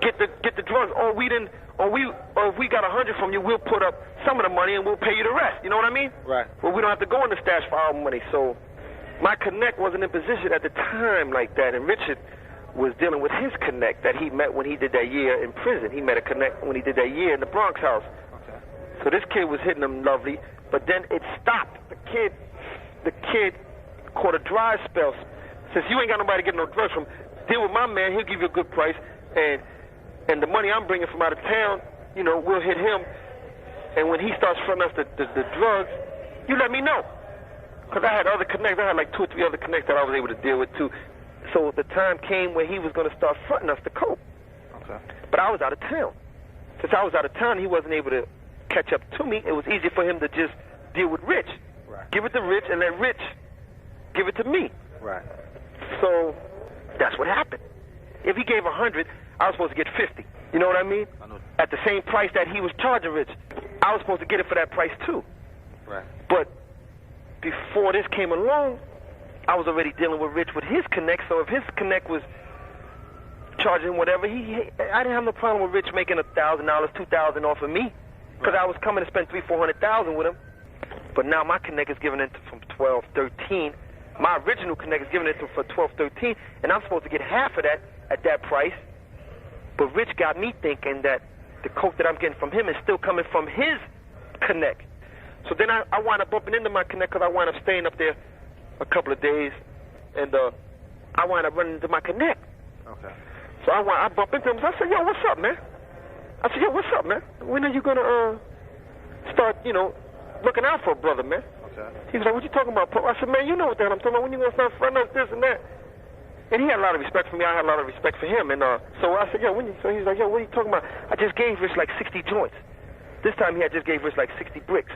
get the drugs. Or if we got 100 from you, we'll put up some of the money and we'll pay you the rest. You know what I mean? Right. Well, we don't have to go in the stash for our money. So my connect wasn't in position at the time like that, and Richard was dealing with his connect that he met when he did that year in prison. He met a connect when he did that year in the Bronx house. Okay. So this kid was hitting him lovely, but then it stopped. The kid caught a dry spell. Since you ain't got nobody to get no drugs from, deal with my man. He'll give you a good price, and the money I'm bringing from out of town, you know, we'll hit him. And when he starts fronting us the drugs, you let me know. Because I had other connects. I had like 2 or 3 other connects that I was able to deal with too. So the time came where he was going to start fronting us the coke. Okay. But I was out of town. Since I was out of town, he wasn't able to catch up to me. It was easy for him to just deal with Rich. Right. Give it to Rich and let Rich give it to me. Right. So that's what happened. If he gave 100, I was supposed to get 50. You know what I mean? I know. At the same price that he was charging Rich. I was supposed to get it for that price too. Right. But before this came along, I was already dealing with Rich with his connect. So if his connect was charging whatever, I didn't have no problem with Rich making $1,000, $2,000 off of me, because I was coming to spend $300,000-$400,000 with him. But now my connect is giving it from 12, 13. My original connect is giving it for 12, 13, and I'm supposed to get half of that at that price. But Rich got me thinking that the coke that I'm getting from him is still coming from his connect. So then I wound up bumping into my connect because I wound up staying up there a couple of days, and I wound up running into my connect. Okay. So I bumped into him. So I said, yo, what's up, man? I said, yo, what's up, man? When are you gonna start, looking out for a brother, man? Okay. He was like, what you talking about, Pope? I said, man, you know what the hell I'm talking about. When you gonna start fronting us this and that? And he had a lot of respect for me. I had a lot of respect for him. And so I said, yo, so he's like, yo, what are you talking about? I just gave Rich like 60 joints. This time he had just gave Rich like 60 bricks.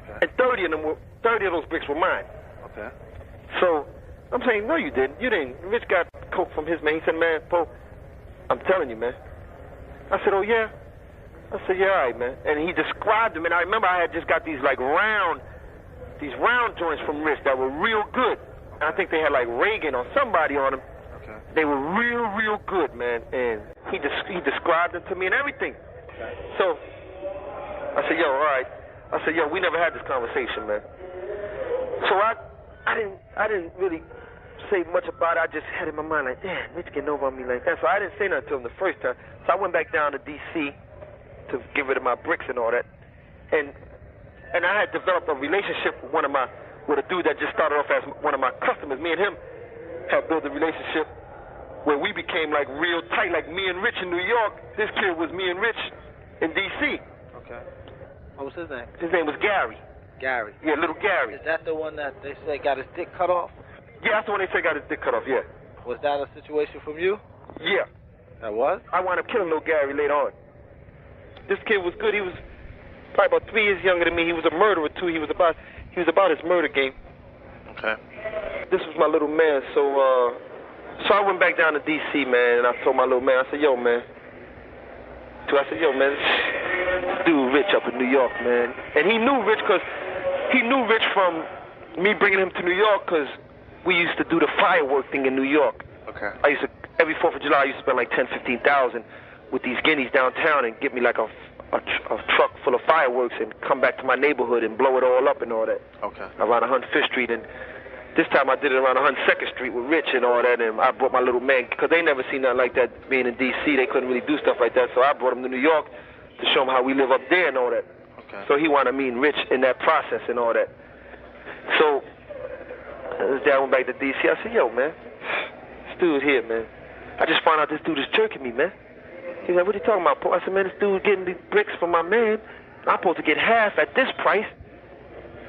Okay. And 30 of those bricks were mine. Okay. So I'm saying, no, you didn't. You didn't. Rich got coke from his man. He said, man, Pope, I'm telling you, man. I said, oh, yeah? I said, yeah, all right, man. And he described them. And I remember I had just got these round joints from Rich that were real good. And I think they had like Reagan or somebody on them. Okay. They were real good, man. And he described them to me and everything. Okay. So I said, yo, all right. I said, yo, we never had this conversation, man. So I didn't really say much about it. I just had in my mind like, damn, Rich getting over on me like that. So I didn't say nothing to him the first time. So I went back down to D.C. to get rid of my bricks and all that. And I had developed a relationship with a dude that just started off as one of my customers. Me and him had built a relationship where we became like real tight, like me and Rich in New York. This kid was me and Rich in D.C. Okay. What was his name? His name was Gary. Gary. Yeah, little Gary. Is that the one that they say got his dick cut off? Yeah, that's the one they say got his dick cut off, yeah. Was that a situation from you? Yeah. That was? I wound up killing little Gary later on. This kid was good. He was probably about 3 years younger than me. He was a murderer too. He was about his murder game. Okay. This was my little man. So I went back down to D.C., man, and I told my little man, I said, yo, man, this dude Rich up in New York, man. And he knew Rich from me bringing him to New York because we used to do the firework thing in New York. Okay. Every 4th of July, I used to spend like $10,000-$15,000 with these guineas downtown and get me like a truck full of fireworks and come back to my neighborhood and blow it all up and all that. Okay. Around 105th Street. And this time I did it around 102nd Street with Rich and all that. And I brought my little man, because they never seen nothing like that being in D.C. They couldn't really do stuff like that. So I brought him to New York to show him how we live up there and all that. Okay. So he wanted me and Rich in that process and all that. So his dad went back to D.C. I said, yo, man, this dude here, man. I just found out this dude is jerking me, man. He's like, what are you talking about, Paul? I said, man, this dude getting the bricks from my man. I'm supposed to get half at this price.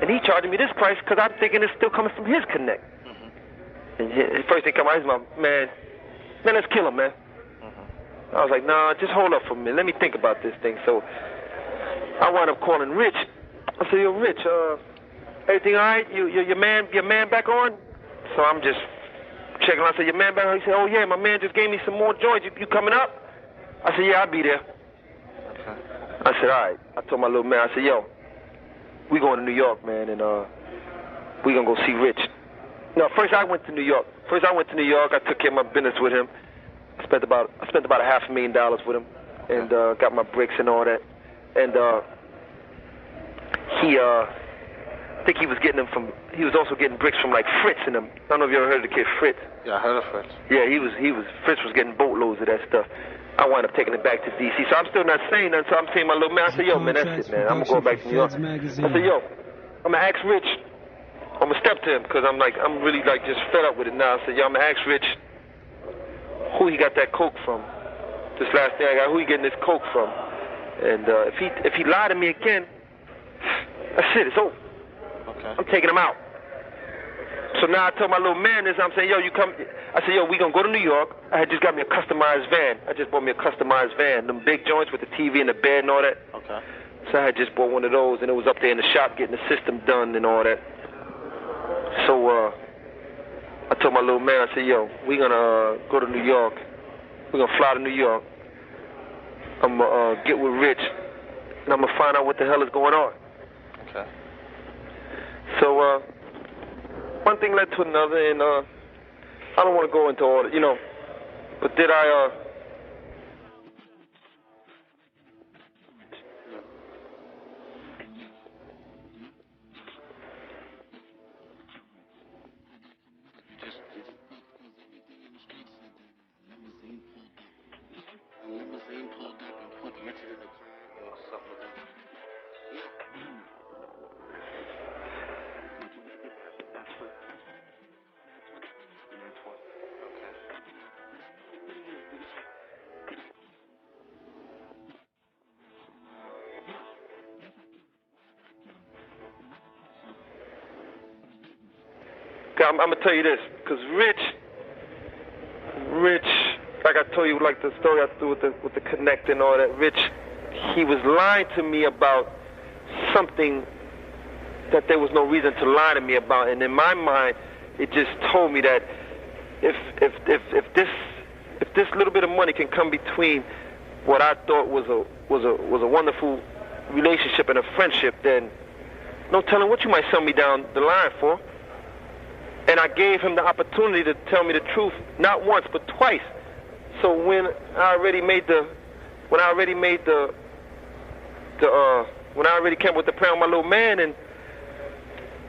And he charging me this price because I'm thinking it's still coming from his connect. Mm-hmm. And the first thing come out, he's my man, let's kill him, man. Mm-hmm. I was like, nah, just hold up for a minute. Let me think about this thing. So I wound up calling Rich. I said, yo, Rich, everything all right? Your man back on? So I'm just checking. I said, your man back on? He said, oh, yeah, my man just gave me some more joints. You coming up? I said, yeah, I'll be there. Okay. I said, all right. I told my little man, I said, yo, we going to New York, man, and we going to go see Rich. No, first I went to New York. I took care of my business with him. I spent about $500,000 with him and got my bricks and all that. And I think he was also getting bricks from like Fritz and them. I don't know if you ever heard of the kid Fritz. Yeah, I heard of Fritz. Yeah, Fritz was getting boatloads of that stuff. I wound up taking it back to D.C. So I'm still not saying nothing. So I'm saying my little man, I said, yo, man, that's it, man. I'm going to go back to New York. I said, yo, I'm going to ask Rich. I'm going to step to him because I'm really like just fed up with it now. I said, yo, I'm going to ask Rich who he got that coke from. This last thing I got, who he getting this coke from. And if he lied to me again, that's it, it's over. Okay. I'm taking him out. So now I told my little man this. I'm saying, yo, you come. I said, yo, we gonna go to New York. I had just got me a customized van. I just bought me a customized van. Them big joints with the TV and the bed and all that. Okay. So I had just bought one of those, and it was up there in the shop getting the system done and all that. So I told my little man, I said, yo, we gonna go to New York. We're gonna fly to New York. I'm gonna get with Rich, and I'm gonna find out what the hell is going on. Okay. So one thing led to another, and I don't want to go into all that, but did I I'm gonna tell you this, because Rich, like I told you, like the story I threw with the connect and all that. Rich, he was lying to me about something that there was no reason to lie to me about, and in my mind, it just told me that if this little bit of money can come between what I thought was a wonderful relationship and a friendship, then no telling what you might sell me down the line for. And I gave him the opportunity to tell me the truth, not once but twice. So when I already came with the plan with my little man, and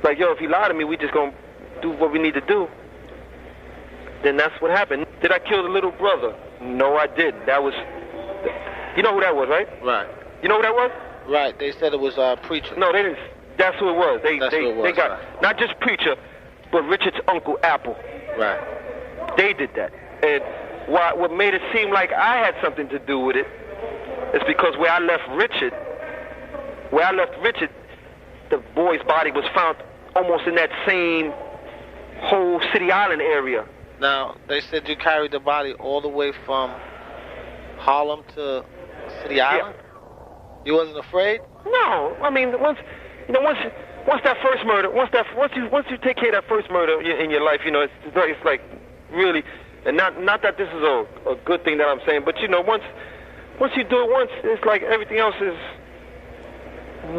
like, yo, if he lied to me, we just gonna do what we need to do. Then that's what happened. Did I kill the little brother? No, I didn't. That was, you know who that was, right? Right. You know who that was? Right. They said it was Preacher. No, they didn't. That's who it was. They got right. Not just Preacher, but Richard's uncle Alpo. Right. They did that. And what made it seem like I had something to do with it is because where I left Richard, the boy's body was found almost in that same whole City Island area. Now, they said you carried the body all the way from Harlem to City Island? Yeah. You wasn't afraid? No, I mean, once that first murder, once you take care of that first murder in your life, you know, it's like really, and not that this is a good thing that I'm saying, but you know, once you do it once, it's like everything else is.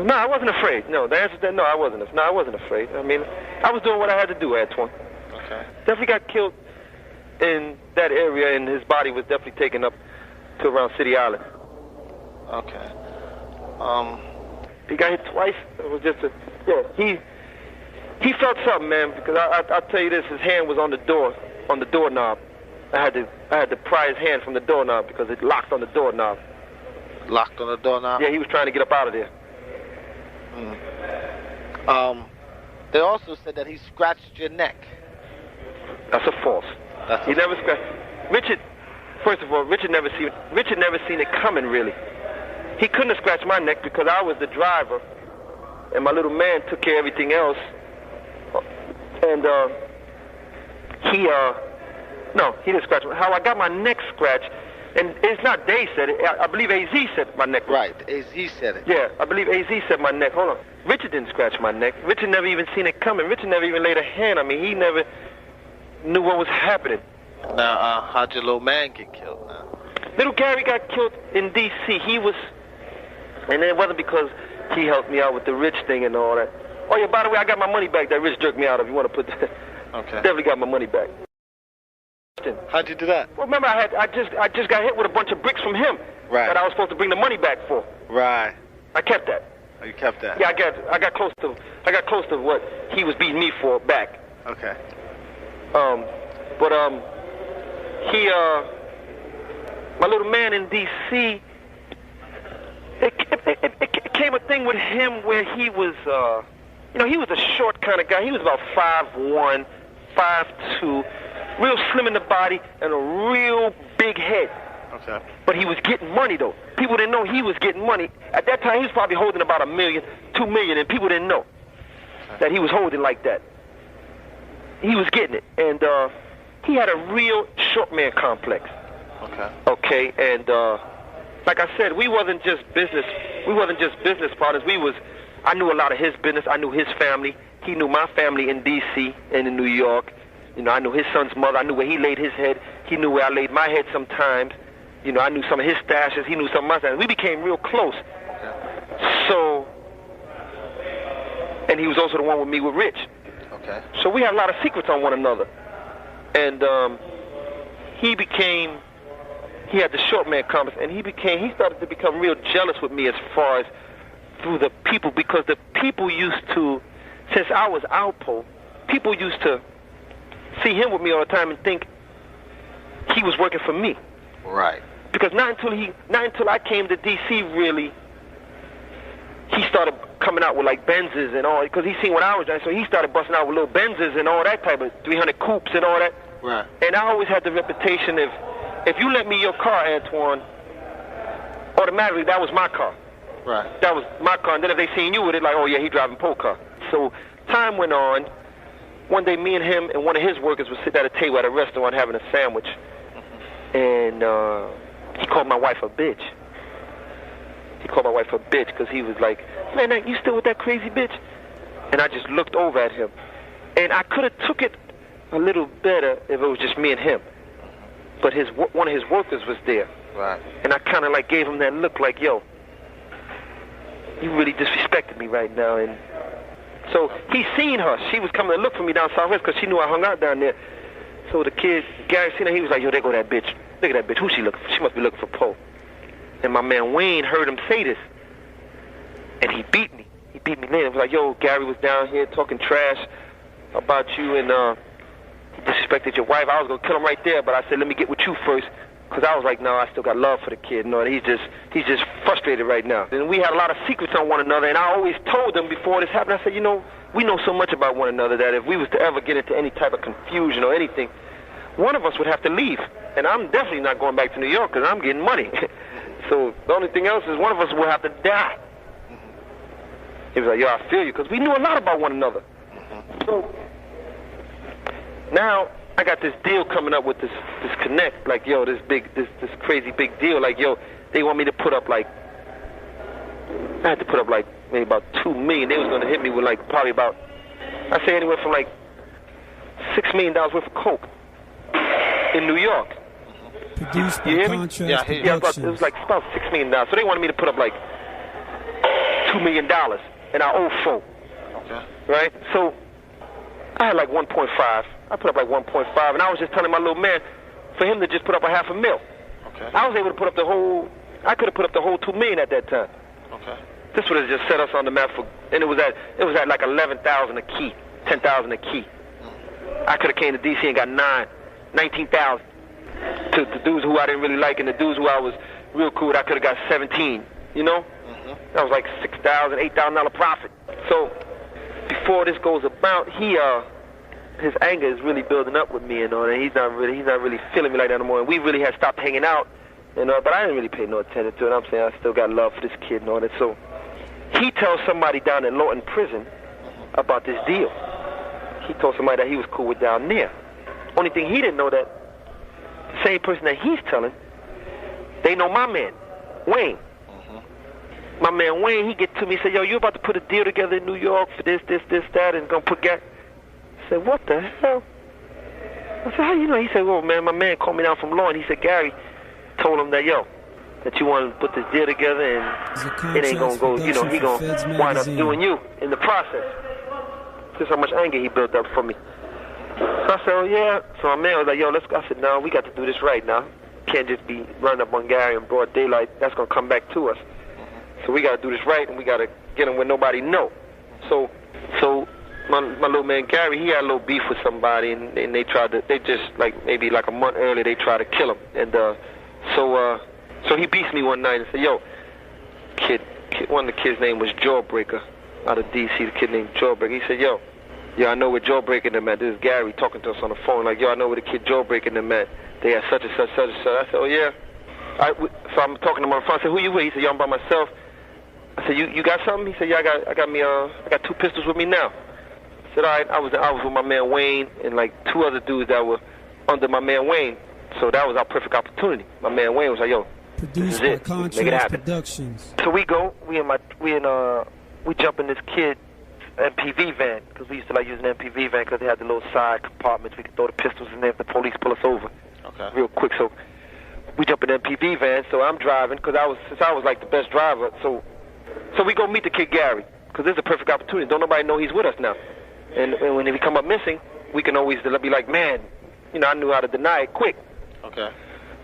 No, I wasn't afraid. No, the answer is that no, I wasn't afraid. I mean, I was doing what I had to do, Antoine. Okay. Definitely got killed in that area, and his body was definitely taken up to around City Island. Okay. He got hit twice. It was just he felt something, man, because I'll tell you this, his hand was on the doorknob. I had to pry his hand from the doorknob because it locked on the doorknob. Locked on the doorknob? Yeah, he was trying to get up out of there. They also said that he scratched your neck. That's a false. He never scratched. Richard, first of all, Richard never seen it coming, really. He couldn't have scratched my neck because I was the driver, and my little man took care of everything else. And he didn't scratch me. How I got my neck scratched, and it's not they said it. I believe AZ said my neck. Right, AZ said it. Yeah, I believe AZ said my neck. Hold on. Richard didn't scratch my neck. Richard never even seen it coming. Richard never even laid a hand on me. He never knew what was happening. Now, how'd your little man get killed now? Little Gary got killed in D.C. And it wasn't because he helped me out with the Rich thing and all that. Oh, yeah, by the way, I got my money back that Rich jerked me out of. You want to put that? Okay. Definitely got my money back. How'd you do that? Well, remember, I just got hit with a bunch of bricks from him. Right. That I was supposed to bring the money back for. Right. I kept that. Oh, you kept that? Yeah, I got close to what he was beating me for back. Okay. My little man in D.C., it came a thing with him where he was, he was a short kind of guy. He was about 5'1", 5'2", real slim in the body, and a real big head. Okay. But he was getting money, though. People didn't know he was getting money. At that time, he was probably holding about $1 million, $2 million, and people didn't know that he was holding like that. He was getting it, and he had a real short man complex. Okay. Okay, and like I said, we wasn't just business partners. I knew a lot of his business. I knew his family. He knew my family in D.C. and in New York. You know, I knew his son's mother. I knew where he laid his head. He knew where I laid my head sometimes. You know, I knew some of his stashes. He knew some of my stashes. We became real close. So, and he was also the one with me with Rich. Okay. So we had a lot of secrets on one another. And he had the short man complex, and he started to become real jealous with me as far as through the people, because the people used to, since I was Alpo, people used to see him with me all the time and think he was working for me. Right. Because not until I came to D.C. really, he started coming out with like Benzes and all, because he seen what I was doing, so he started busting out with little Benzes and all that type of 300 coupes and all that. Right. And I always had the reputation if you let me your car, Antoine, automatically that was my car. Right. That was my car. And then if they seen you with it, like, oh yeah, he driving Poe car. So time went on, one day me and him and one of his workers was sitting at a table at a restaurant having a sandwich. And he called my wife a bitch. He called my wife a bitch because he was like, man, you still with that crazy bitch? And I just looked over at him. And I could have took it a little better if it was just me and him. But one of his workers was there. Right. And I kind of like gave him that look like, yo, you really disrespected me right now. And so he seen her. She was coming to look for me down Southwest because she knew I hung out down there. So the kid, Gary, seen her, he was like, yo, there go that bitch. Look at that bitch. Who she looking for? She must be looking for Poe. And my man Wayne heard him say this. And he beat me. He beat me later. He was like, yo, Gary was down here talking trash about you and he disrespected your wife. I was going to kill him right there, but I said, let me get with you first. Because I was like, no, I still got love for the kid. No, he's just frustrated right now. And we had a lot of secrets on one another, and I always told him before this happened, I said, you know, we know so much about one another that if we was to ever get into any type of confusion or anything, one of us would have to leave. And I'm definitely not going back to New York because I'm getting money. So the only thing else is one of us will have to die. He was like, yo, I feel you, because we knew a lot about one another. So now I got this deal coming up with this connect, like, yo, this crazy big deal. Like, yo, they want me to put up like, I had to put up like maybe about $2 million. They was going to hit me with like probably about, I say anywhere from like $6 million worth of coke in New York. Produced by You hear me? Contrast Yeah, it was like about $6 million. So they wanted me to put up like $2 million, and I owe 4. Okay. Right? So I had like 1.5. I put up like 1.5, and I was just telling my little man for him to just put up a $500,000. Okay. I was able to put up I could have put up the whole $2 million at that time. Okay. This would have just set us on the map for, and it was at like 11,000 a key, 10,000 a key. I could have came to DC and got 19,000 to the dudes who I didn't really like, and the dudes who I was real cool with, I could have got 17. You know, that was like $6,000, $8,000 profit. So before this goes about, his anger is really building up with me and all that. He's not really feeling me like that anymore. And we really had stopped hanging out, but I didn't really pay no attention to it. I'm saying I still got love for this kid and all that. So he tells somebody down in Lawton Prison about this deal. He told somebody that he was cool with down there. Only thing he didn't know that the same person that he's telling, they know my man, Wayne. My man Wayne, he get to me and say, yo, you about to put a deal together in New York for this, that, and gonna put gas. I said, what the hell? I said, how you know? He said, well, man, my man called me down from Lawton. He said, Gary told him that, yo, that you want to put this deal together and it ain't gonna go, he gonna wind up doing you in the process. Just how much anger he built up for me. So I said, oh, yeah. So my man was like, yo, let's go. I said, no, we got to do this right now. Can't just be running up on Gary in broad daylight. That's gonna come back to us. So we got to do this right, and we got to get him when nobody know. So my little man Gary, he had a little beef with somebody, and they just like maybe like a month earlier, they tried to kill him. And so he beats me one night and said, yo, kid, one of the kids' name was Jawbreaker out of D.C., the kid named Jawbreaker. He said, yo, I know where Jawbreaker them at. This is Gary talking to us on the phone. Like, yo, I know where the kid Jawbreaker them at. They had such and such, such and such. I said, oh, yeah. So I'm talking to him on the phone. I said, who you with? He said, yo, I'm by myself. I said, you got something? He said, yeah, I got 2 pistols with me now. I said, all right. I was with my man Wayne and like 2 other dudes that were under my man Wayne. So that was our perfect opportunity. My man Wayne was like, yo, Produced this is by it. Make it Contrast happen. Productions. So we jump in this kid's MPV van, because we used to like using MPV van because they had the little side compartments. We could throw the pistols in there if the police pull us over. Okay. Real quick. So we jump in the MPV van. So I'm driving because since I was like the best driver. So we go meet the kid Gary, because this is a perfect opportunity. Don't nobody know he's with us now. And when he come up missing, we can always be like, man, I knew how to deny it quick. Okay.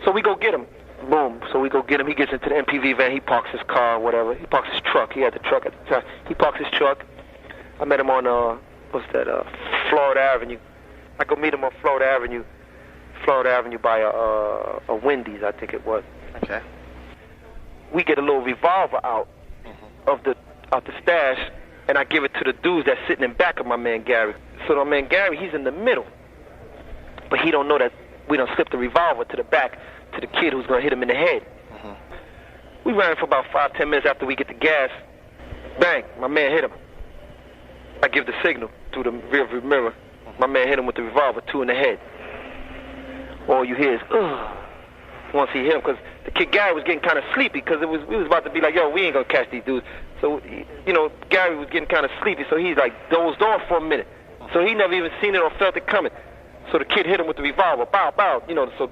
So we go get him. Boom. So we go get him. He gets into the MPV van. He parks his car, whatever. He parks his truck. He had the truck at the time. He parks his truck. I met him on, Florida Avenue. I go meet him on Florida Avenue by a Wendy's, I think it was. Okay. We get a little revolver out of the stash, and I give it to the dudes that's sitting in back of my man Gary. So my man Gary, he's in the middle, but he don't know that we done slipped the revolver to the back to the kid who's gonna hit him in the head. We ran for about 5-10 minutes after we get the gas. Bang! My man hit him. I give the signal through the rearview mirror. my man hit him with the revolver, 2 in the head. All you hear is, ugh, once he hit him, because the kid Gary was getting kind of sleepy, because we was about to be like, yo, we ain't going to catch these dudes. So, you know, Gary was getting kind of sleepy, so he's like dozed off for a minute. So he never even seen it or felt it coming. So the kid hit him with the revolver, bow, bow, you know, so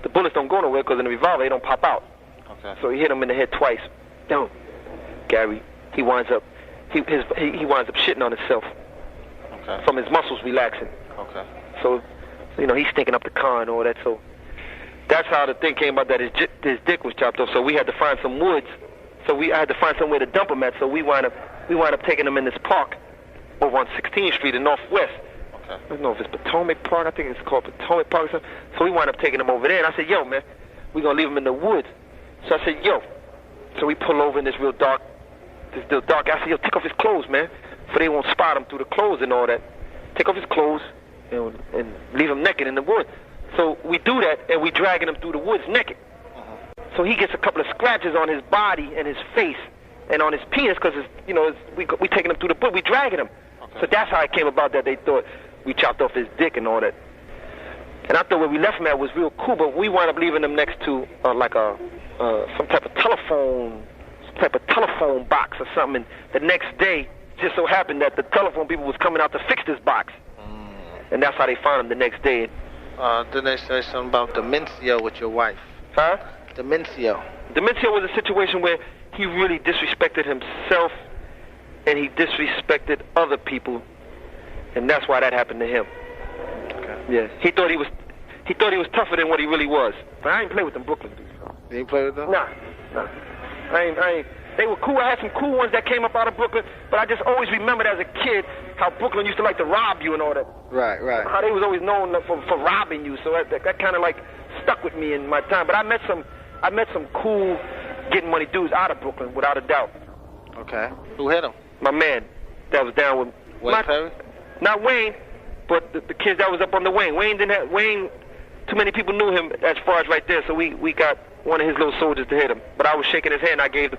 the bullets don't go nowhere, because in the revolver, they don't pop out. Okay. So he hit him in the head twice. Down. Gary, he winds up shitting on himself. Okay. From his muscles relaxing. Okay. So, you know, he's stinking up the car and all that. So that's how the thing came about, that his dick was chopped off. So we had to find some woods. So I had to find somewhere to dump him at. So we wound up taking him in this park over on 16th Street in Northwest. Okay. I don't know if it's Potomac Park. I think it's called Potomac Park or something. So we wound up taking him over there. And I said, yo, man, we're going to leave him in the woods. So I said, yo. So we pull over in this real dark. I said, yo, take off his clothes, man, so they won't spot him through the clothes and all that. Take off his clothes and leave him naked in the woods. So we do that, and we dragging him through the woods naked. So he gets a couple of scratches on his body and his face and on his penis, because we taking him through the bush. We dragging him. Okay. So that's how it came about that they thought we chopped off his dick and all that. And I thought where we left him at was real cool, but we wound up leaving him next to some type of telephone box or something. And the next day, just so happened that the telephone people was coming out to fix this box. And that's how they found him the next day. Didn't they say something about Demencio with your wife? Huh? Demencio. Demencio was a situation where he really disrespected himself and he disrespected other people, and that's why that happened to him. Okay. Yeah. He thought he was tougher than what he really was. But I ain't play with them Brooklyn dudes. You ain't play with them? Nah. I ain't. They were cool. I had some cool ones that came up out of Brooklyn, but I just always remembered as a kid how Brooklyn used to like to rob you and all that. Right. How they was always known for robbing you. So that kind of like stuck with me in my time. But I met some cool getting money dudes out of Brooklyn, without a doubt. Okay. Who hit him? My man that was down with Wayne Perry? Not Wayne, but the kids that was up on the Wayne. Wayne, too many people knew him as far as right there, so we got one of his little soldiers to hit him. But I was shaking his hand. I told him,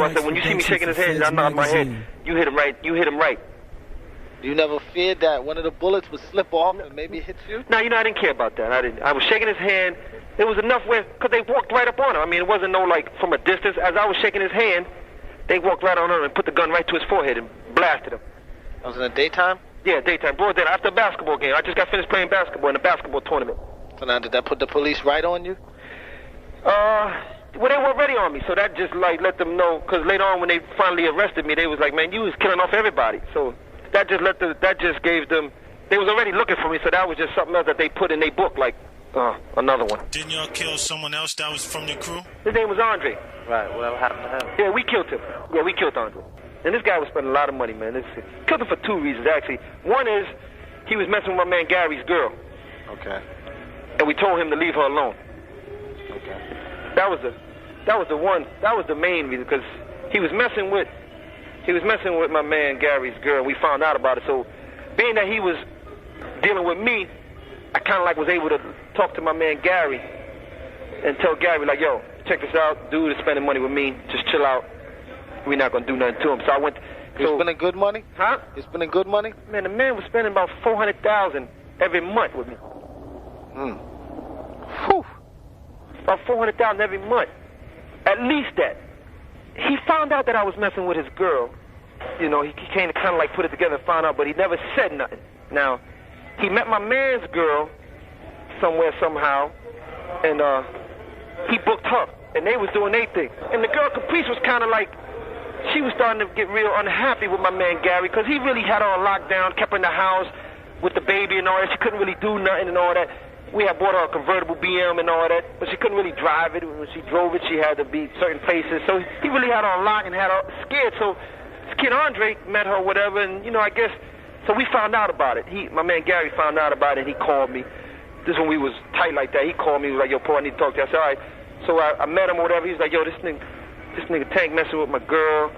I said, when you see me shaking his hand, I nod my head. You hit him right. You never feared that one of the bullets would slip off and maybe hit you? No, I didn't care about that. I was shaking his hand. It was enough because they walked right up on him. I mean, it wasn't no like from a distance. As I was shaking his hand, they walked right on him and put the gun right to his forehead and blasted him. That was in the daytime? Yeah, daytime. Broad day, after a basketball game. I just got finished playing basketball in a basketball tournament. So now, did that put the police right on you? Well, they were already on me, so that just like let them know. Because later on, when they finally arrested me, they was like, "Man, you was killing off everybody." So that just gave them. They was already looking for me, so that was just something else that they put in their book, like another one. Didn't y'all kill someone else that was from your crew? His name was Andre. Right. Whatever happened to him? Yeah, we killed him. Yeah, we killed Andre. And this guy was spending a lot of money, man. Killed him for 2 reasons, actually. One is he was messing with my man Gary's girl. Okay. And we told him to leave her alone. Okay. That was the main reason, because he was messing with my man Gary's girl. We found out about it. So being that he was dealing with me, I kind of like was able to talk to my man Gary and tell Gary like, yo, check this out. Dude is spending money with me. Just chill out. We're not gonna do nothing to him. So I went. He's spending good money? Huh? He's spending good money? Man, the man was spending about $400,000 every month with me. Whew. About $400,000 every month. At least that. He found out that I was messing with his girl. You know, he came to kind of like put it together and found out, but he never said nothing. Now, he met my man's girl somewhere, somehow, and he booked her, and they was doing their thing. And the girl Caprice was kind of like, she was starting to get real unhappy with my man Gary, because he really had her on lockdown, kept her in the house with the baby and all that. She couldn't really do nothing and all that. We had bought her a convertible BM and all that, but she couldn't really drive it. When she drove it, she had to be certain places. So he really had her on lock and had her scared. So this kid Andre met her, whatever, and, you know, I guess, so we found out about it. My man Gary found out about it, and he called me. This when we was tight like that. He called me, he was like, yo, Paul, I need to talk to you. I said, all right. So I met him or whatever. He was like, yo, this nigga Tank messing with my girl.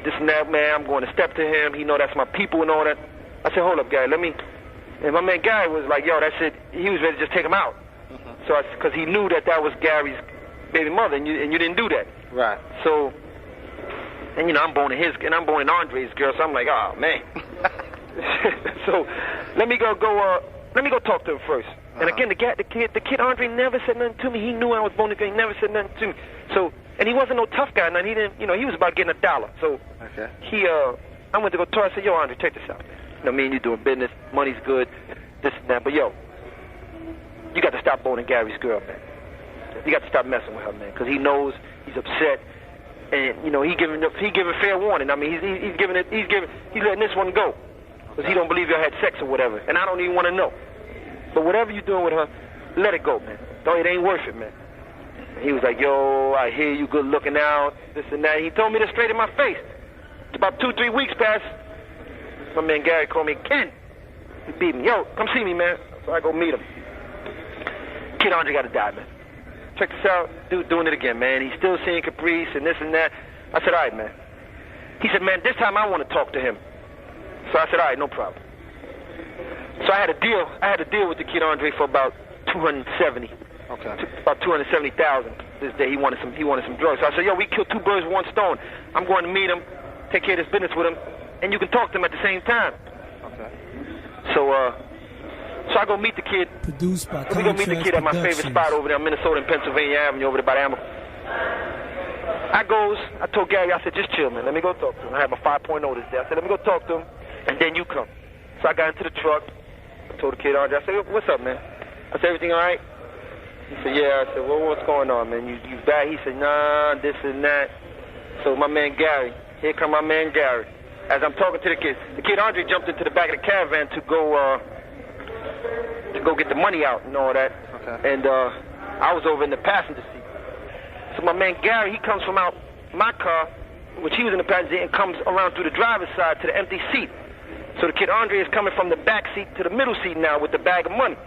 This and that, man. I'm going to step to him. He know that's my people and all that. I said, hold up, Gary, let me. And my man Gary was like, yo, that's it. He was ready to just take him out. So because he knew that was Gary's baby mother, and you didn't do that. Right. So, and you know, I'm boning Andre's girl, so I'm like, oh man. So let me go talk to him first. And again, the kid Andre never said nothing to me. He knew I was Bone Gang. He never said nothing to me. So, and he wasn't no tough guy. And he didn't, he was about getting $1. So, I went to go talk. I said, yo, Andre, check this out. Me and you doing business. Money's good. This and that. But yo, you got to stop boning Gary's girl, man. You got to stop messing with her, man, because he knows he's upset, and he giving fair warning. I mean, he's letting this one go, because he don't believe y'all had sex or whatever, and I don't even want to know. But whatever you're doing with her, let it go, man. No, it ain't worth it, man. He was like, yo, I hear you, good looking out, this and that. He told me this straight in my face. It's about 2-3 weeks passed. My man Gary called me, Ken. He beat me. Yo, come see me, man. So I go meet him. Kid Andre got to die, man. Check this out. Dude doing it again, man. He's still seeing Caprice and this and that. I said, all right, man. He said, man, this time I want to talk to him. So I said, all right, no problem. So I had a deal with the kid Andre for about $270,000. About $270,000 this day. He wanted some drugs. So I said, yo, we killed 2 birds with 1 stone. I'm going to meet him, take care of this business with him, and you can talk to him at the same time. Okay. So I go meet the kid. Produced by Let me go meet the kid at my favorite spot over there, Minnesota and Pennsylvania Avenue, over there by the Ammo. I told Gary, I said, just chill, man. Let me go talk to him. I had my 5.0 this day. I said, let me go talk to him, and then you come. So I got into the truck. I told the kid Andre, I said, what's up, man? I said, everything all right? He said, yeah. I said, well, what's going on, man? You bad? He said, nah, this and that. So my man Gary, here come my man Gary. As I'm talking to the kid Andre jumped into the back of the caravan to go get the money out and all that. Okay. And I was over in the passenger seat. So my man Gary, he comes from out my car, which he was in the passenger seat, and comes around through the driver's side to the empty seat. So the kid Andre is coming from the back seat to the middle seat now with the bag of money.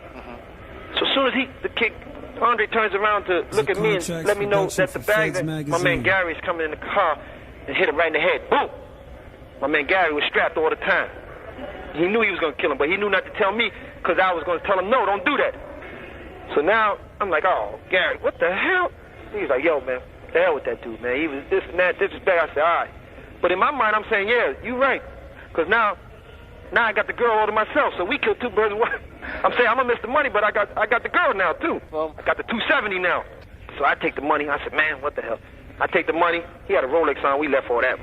So as soon as the kid Andre turns around to look at me and let me know that the bag, my man Gary is coming in the car and hit him right in the head. Boom! My man Gary was strapped all the time. He knew he was going to kill him, but he knew not to tell me because I was going to tell him, no, don't do that. So now I'm like, oh, Gary, what the hell? He was like, yo, man, the hell with that dude, man. He was this and that, disrespect. I said, all right. But in my mind, I'm saying, yeah, you're right. Because now I got the girl all to myself, so we killed 2 birds with 1. I'm saying I'm going to miss the money, but I got the girl now, too. I got the 270 now. So I take the money. I said, man, what the hell? I take the money. He had a Rolex on. We left all that.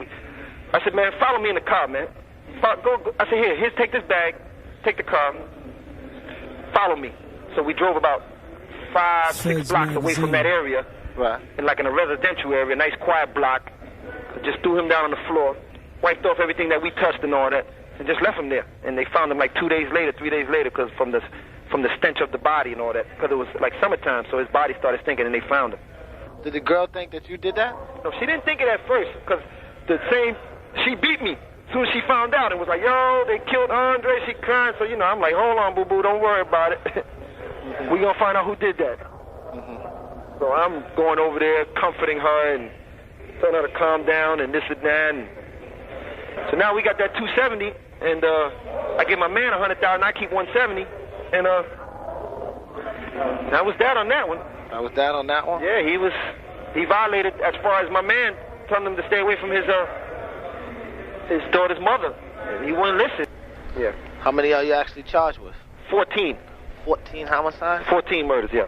I said, man, follow me in the car, man. Go. I said, here, take this bag. Take the car. Follow me. So we drove about 5-6 blocks away from that area. Right. And like in a residential area, a nice quiet block. Just threw him down on the floor. Wiped off everything that we touched and all that. And just left him there. And they found him like 2 days later, 3 days later, because from the stench of the body and all that. Because it was like summertime, so his body started stinking, and they found him. Did the girl think that you did that? No, she didn't think it at first, because she beat me as soon as she found out. It was like, yo, they killed Andre. She crying. So, I'm like, hold on, boo-boo, don't worry about it. We're going to find out who did that. So I'm going over there, comforting her and telling her to calm down and this and that. And so now we got that 270, and I give my man $100,000. I keep 170, and that was that on that one. That was that on that one? Yeah, he violated as far as my man telling him to stay away from his daughter's mother. And he wouldn't listen. Yeah. How many are you actually charged with? 14. 14 homicides? 14 murders, yeah.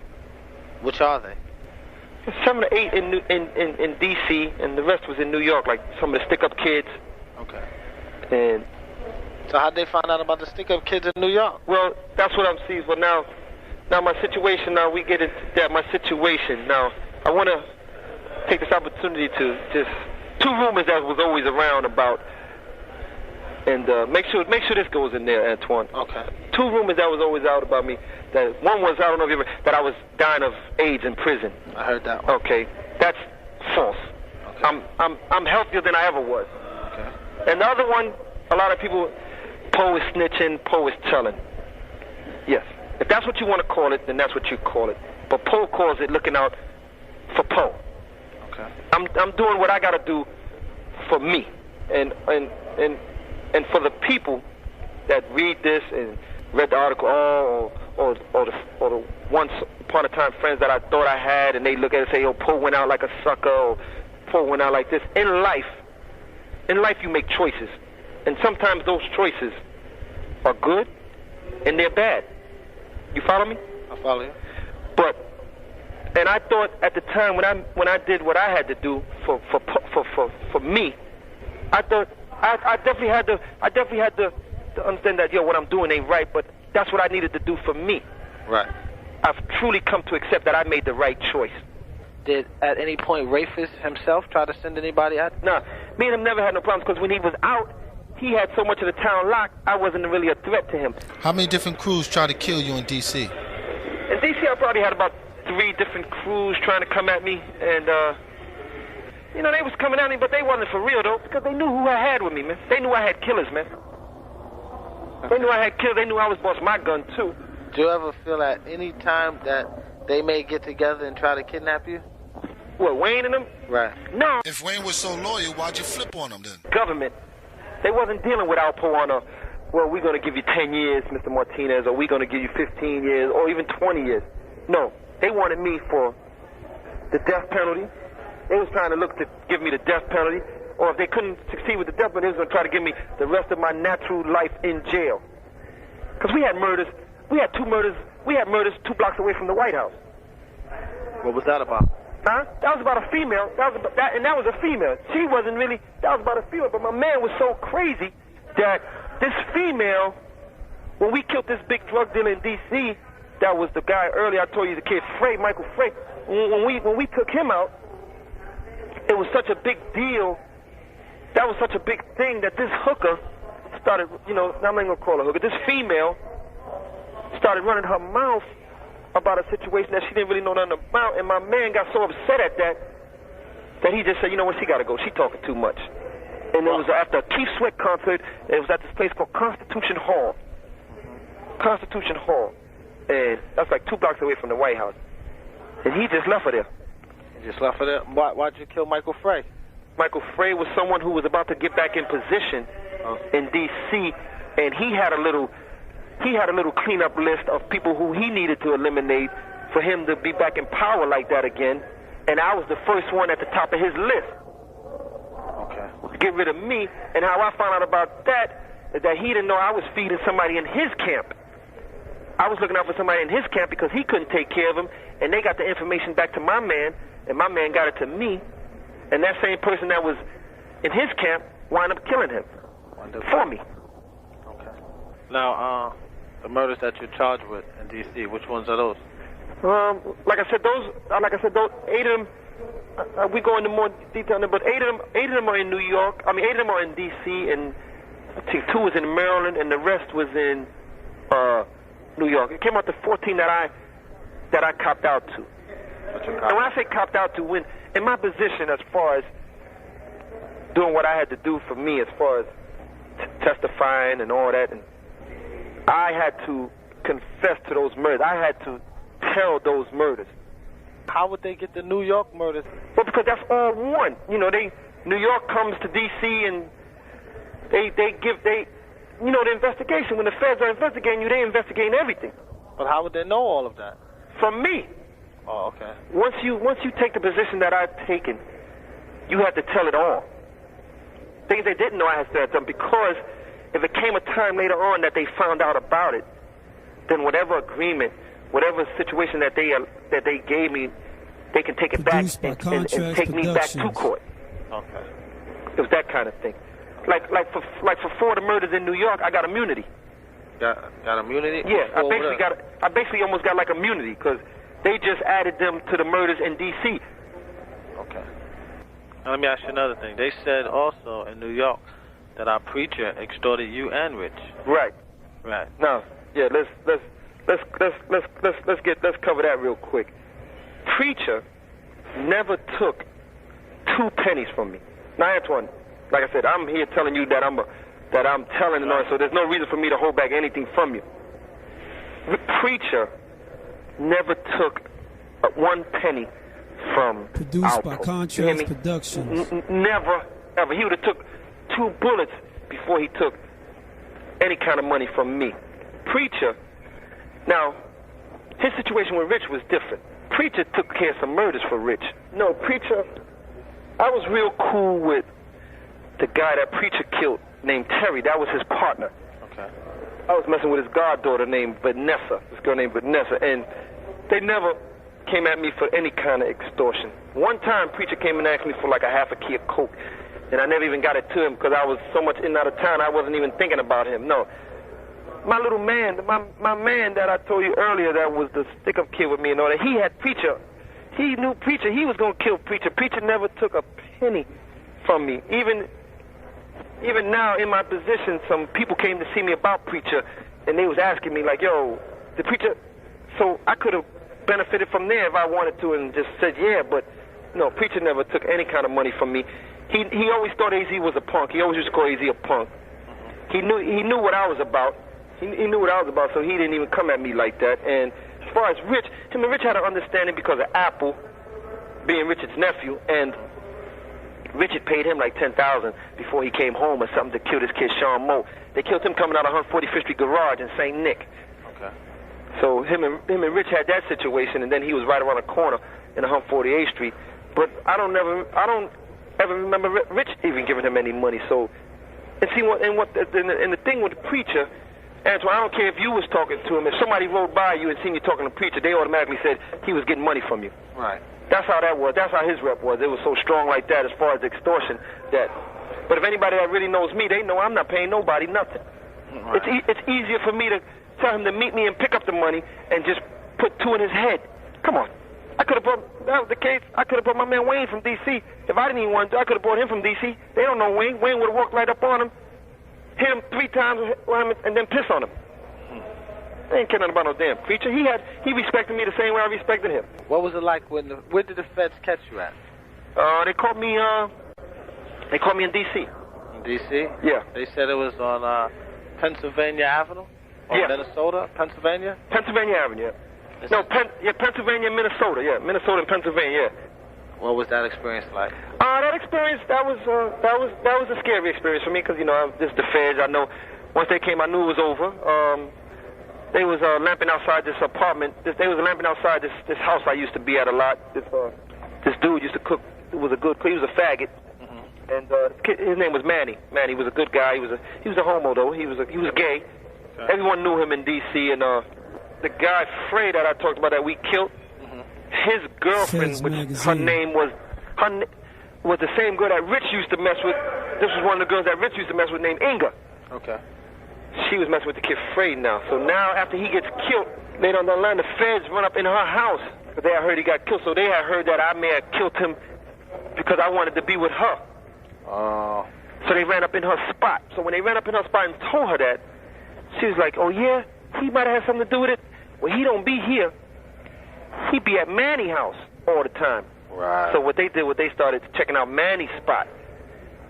Which are they? 7 or 8 in D.C., and the rest was in New York, like some of the stick-up kids. Okay. And so how'd they find out about the stick-up kids in New York? Well, that's what I'm seeing. Well, now my situation, now we get into that, my situation. Now, I want to take this opportunity to just, 2 rumors that was always around about, and make sure this goes in there, Antoine. Okay. 2 rumors that was always out about me. That one was, I don't know if you ever, that I was dying of AIDS in prison. I heard that one. Okay. That's false. Okay. I'm healthier than I ever was. Okay. And the other one, a lot of people, Poe is snitching, Poe is telling. Yes. If that's what you want to call it, then that's what you call it. But Poe calls it looking out for Poe. Okay. I'm doing what I got to do for me, and for the people that read this and read the article, or the once upon a time friends that I thought I had, and they look at it and say, "Yo, Poe went out like a sucker," or "Poe went out like this." In life, you make choices, and sometimes those choices are good, and they're bad. You follow me? I follow you. And I thought at the time when I did what I had to do for me, I thought I definitely had to understand that what I'm doing ain't right, but that's what I needed to do for me. Right. I've truly come to accept that I made the right choice. Did at any point Rafis himself try to send anybody out? Nah, me and him never had no problems because when he was out, he had so much of the town locked, I wasn't really a threat to him. How many different crews tried to kill you in D.C.? In D.C., I probably had about 3 different crews trying to come at me, and, they was coming at me, but they wasn't for real, though, because they knew who I had with me, man. They knew I had killers, man. They knew I had killers. They knew I was boss my gun, too. Do you ever feel at any time that they may get together and try to kidnap you? What, Wayne and them? Right. No. If Wayne was so loyal, why'd you flip on him then? Government. They wasn't dealing with Alpo on well, we're going to give you 10 years, Mr. Martinez, or we're going to give you 15 years, or even 20 years. No. They wanted me for the death penalty. They was trying to look to give me the death penalty, or if they couldn't succeed with the death penalty, they was going to try to give me the rest of my natural life in jail. Because we had murders. We had 2 murders. We had murders 2 blocks away from the White House. What was that about? Huh? That was about a female. That was a female. She wasn't really. That was about a female. But my man was so crazy that this female, when we killed this big drug dealer in D.C., that was the guy earlier I told you, the kid Michael Frey. When we took him out, it was such a big deal. That was such a big thing that this hooker started. I'm not gonna call her hooker. This female started running her mouth about a situation that she didn't really know nothing about, and my man got so upset at that he just said, you know what, she got to go. She talking too much. And it was after a Keith Sweat concert. It was at this place called Constitution Hall. Constitution Hall. And that's like 2 blocks away from the White House. And he just left her there. You just left her there? Why'd you kill Michael Frey? Michael Frey was someone who was about to get back in position in D.C., and he had a little cleanup list of people who he needed to eliminate for him to be back in power like that again. And I was the first one at the top of his list. Okay. To get rid of me. And how I found out about that he didn't know I was feeding somebody in his camp. I was looking out for somebody in his camp because he couldn't take care of him. And they got the information back to my man, and my man got it to me. And that same person that was in his camp wound up killing him for me. Okay. Now, the murders that you're charged with in D.C., which ones are those? Like I said, those 8 of them. We go into more detail on them, but 8 of them are in New York. 8 of them are in D.C. and I think 2 was in Maryland, and the rest was in New York. It came out to 14 that I copped out to. And when I say copped out to, when in my position as far as doing what I had to do for me, as far as testifying and all that, and I had to confess to those murders. I had to tell those murders. How would they get the New York murders? Well, because that's all one. New York comes to D.C. and they give the investigation. When the feds are investigating you, they investigating everything. But how would they know all of that? From me. Oh, okay. Once you take the position that I've taken, you have to tell it all. Things they didn't know I had said them, because if it came a time later on that they found out about it, then whatever agreement, whatever situation that they gave me, they can take it back and take me back to court. Okay. It was that kind of thing. Like for 4 of the murders in New York, I got immunity. Got immunity? Yeah, I basically almost got like immunity because they just added them to the murders in D.C. Okay. Now let me ask you another thing. They said also in New York that our preacher extorted you and Rich. Right. Right. Now, yeah, let's cover that real quick. Preacher never took 2 pennies from me. Now, Antoine, like I said, I'm here telling you that I'm telling and all, so there's no reason for me to hold back anything from you. The preacher never took 1 penny from Produced Alpo. by Contracts Productions. Never, ever. He would have took 2 bullets before he took any kind of money from me. Preacher, now, his situation with Rich was different. Preacher took care of some murders for Rich. No, Preacher, I was real cool with the guy that Preacher killed named Terry. That was his partner. Okay. I was messing with his goddaughter named Vanessa, this girl named Vanessa, and they never came at me for any kind of extortion. One time, Preacher came and asked me for like a half a key of coke, and I never even got it to him because I was so much in and out of town, I wasn't even thinking about him. No. My little man, my man that I told you earlier that was the stick-up kid with me and all that, he had Preacher. He knew Preacher. He was going to kill Preacher. Preacher never took a penny from me. Even now in my position, some people came to see me about Preacher, and they was asking me like, yo, the Preacher, so I could have benefited from there if I wanted to and just said, yeah, but no, Preacher never took any kind of money from me. He always thought AZ was a punk. He always used to call AZ a punk. He knew what I was about. He knew what I was about, so he didn't even come at me like that. And as far as Rich, him and Rich had an understanding because of Alpo being Richard's nephew, and Richard paid him like $10,000 before he came home or something to kill this kid, Sean Moe. They killed him coming out of 145th Street Garage in St. Nick. Okay. So him and Rich had that situation, and then he was right around the corner in 148th Street. But I don't ever remember Rich even giving him any money. So, and see the thing with the Preacher, Antoine, I don't care if you was talking to him. If somebody rode by you and seen you talking to Preacher, they automatically said he was getting money from you. Right. That's how that was. That's how his rep was. It was so strong like that as far as extortion. But if anybody that really knows me, they know I'm not paying nobody nothing. Right. It's easier for me to tell him to meet me and pick up the money and just put two in his head. Come on. I could have brought, that was the case, I could have brought my man Wayne from D.C. If I didn't even want to, I could have brought him from D.C. They don't know Wayne. Wayne would have walked right up on him, hit him 3 times, and then piss on him. They ain't caring about no damn Preacher. He respected me the same way I respected him. What was it like where did the feds catch you at? They caught me in D.C. In D.C.? Yeah. They said it was on Pennsylvania Avenue? Or Yeah. Minnesota? Pennsylvania? Pennsylvania Avenue, yeah. No, Pennsylvania, Minnesota, yeah. Minnesota and Pennsylvania, yeah. What was that experience like? That experience, that was a scary experience for me because, this the feds. I know once they came, I knew it was over. They was lamping outside this apartment. They was lamping outside this house I used to be at a lot. This dude used to cook. He was a faggot. Mm-hmm. And his name was Manny. Manny was a good guy. He was a homo though. He was gay. Okay. Everyone knew him in D.C. And the guy Frey that I talked about that we killed, mm-hmm. his girlfriend, her name was the same girl that Rich used to mess with. This was one of the girls that Rich used to mess with named Inga. Okay. She was messing with the kid Frey now. So now after he gets killed, later on down the line, the feds run up in her house. But they had heard he got killed, so they had heard that I may have killed him because I wanted to be with her. Oh. So they ran up in her spot. So when they ran up in her spot and told her that, she was like, oh yeah, he might have had something to do with it. Well, he don't be here. He be at Manny's house all the time. Right. So what they did was they started checking out Manny's spot.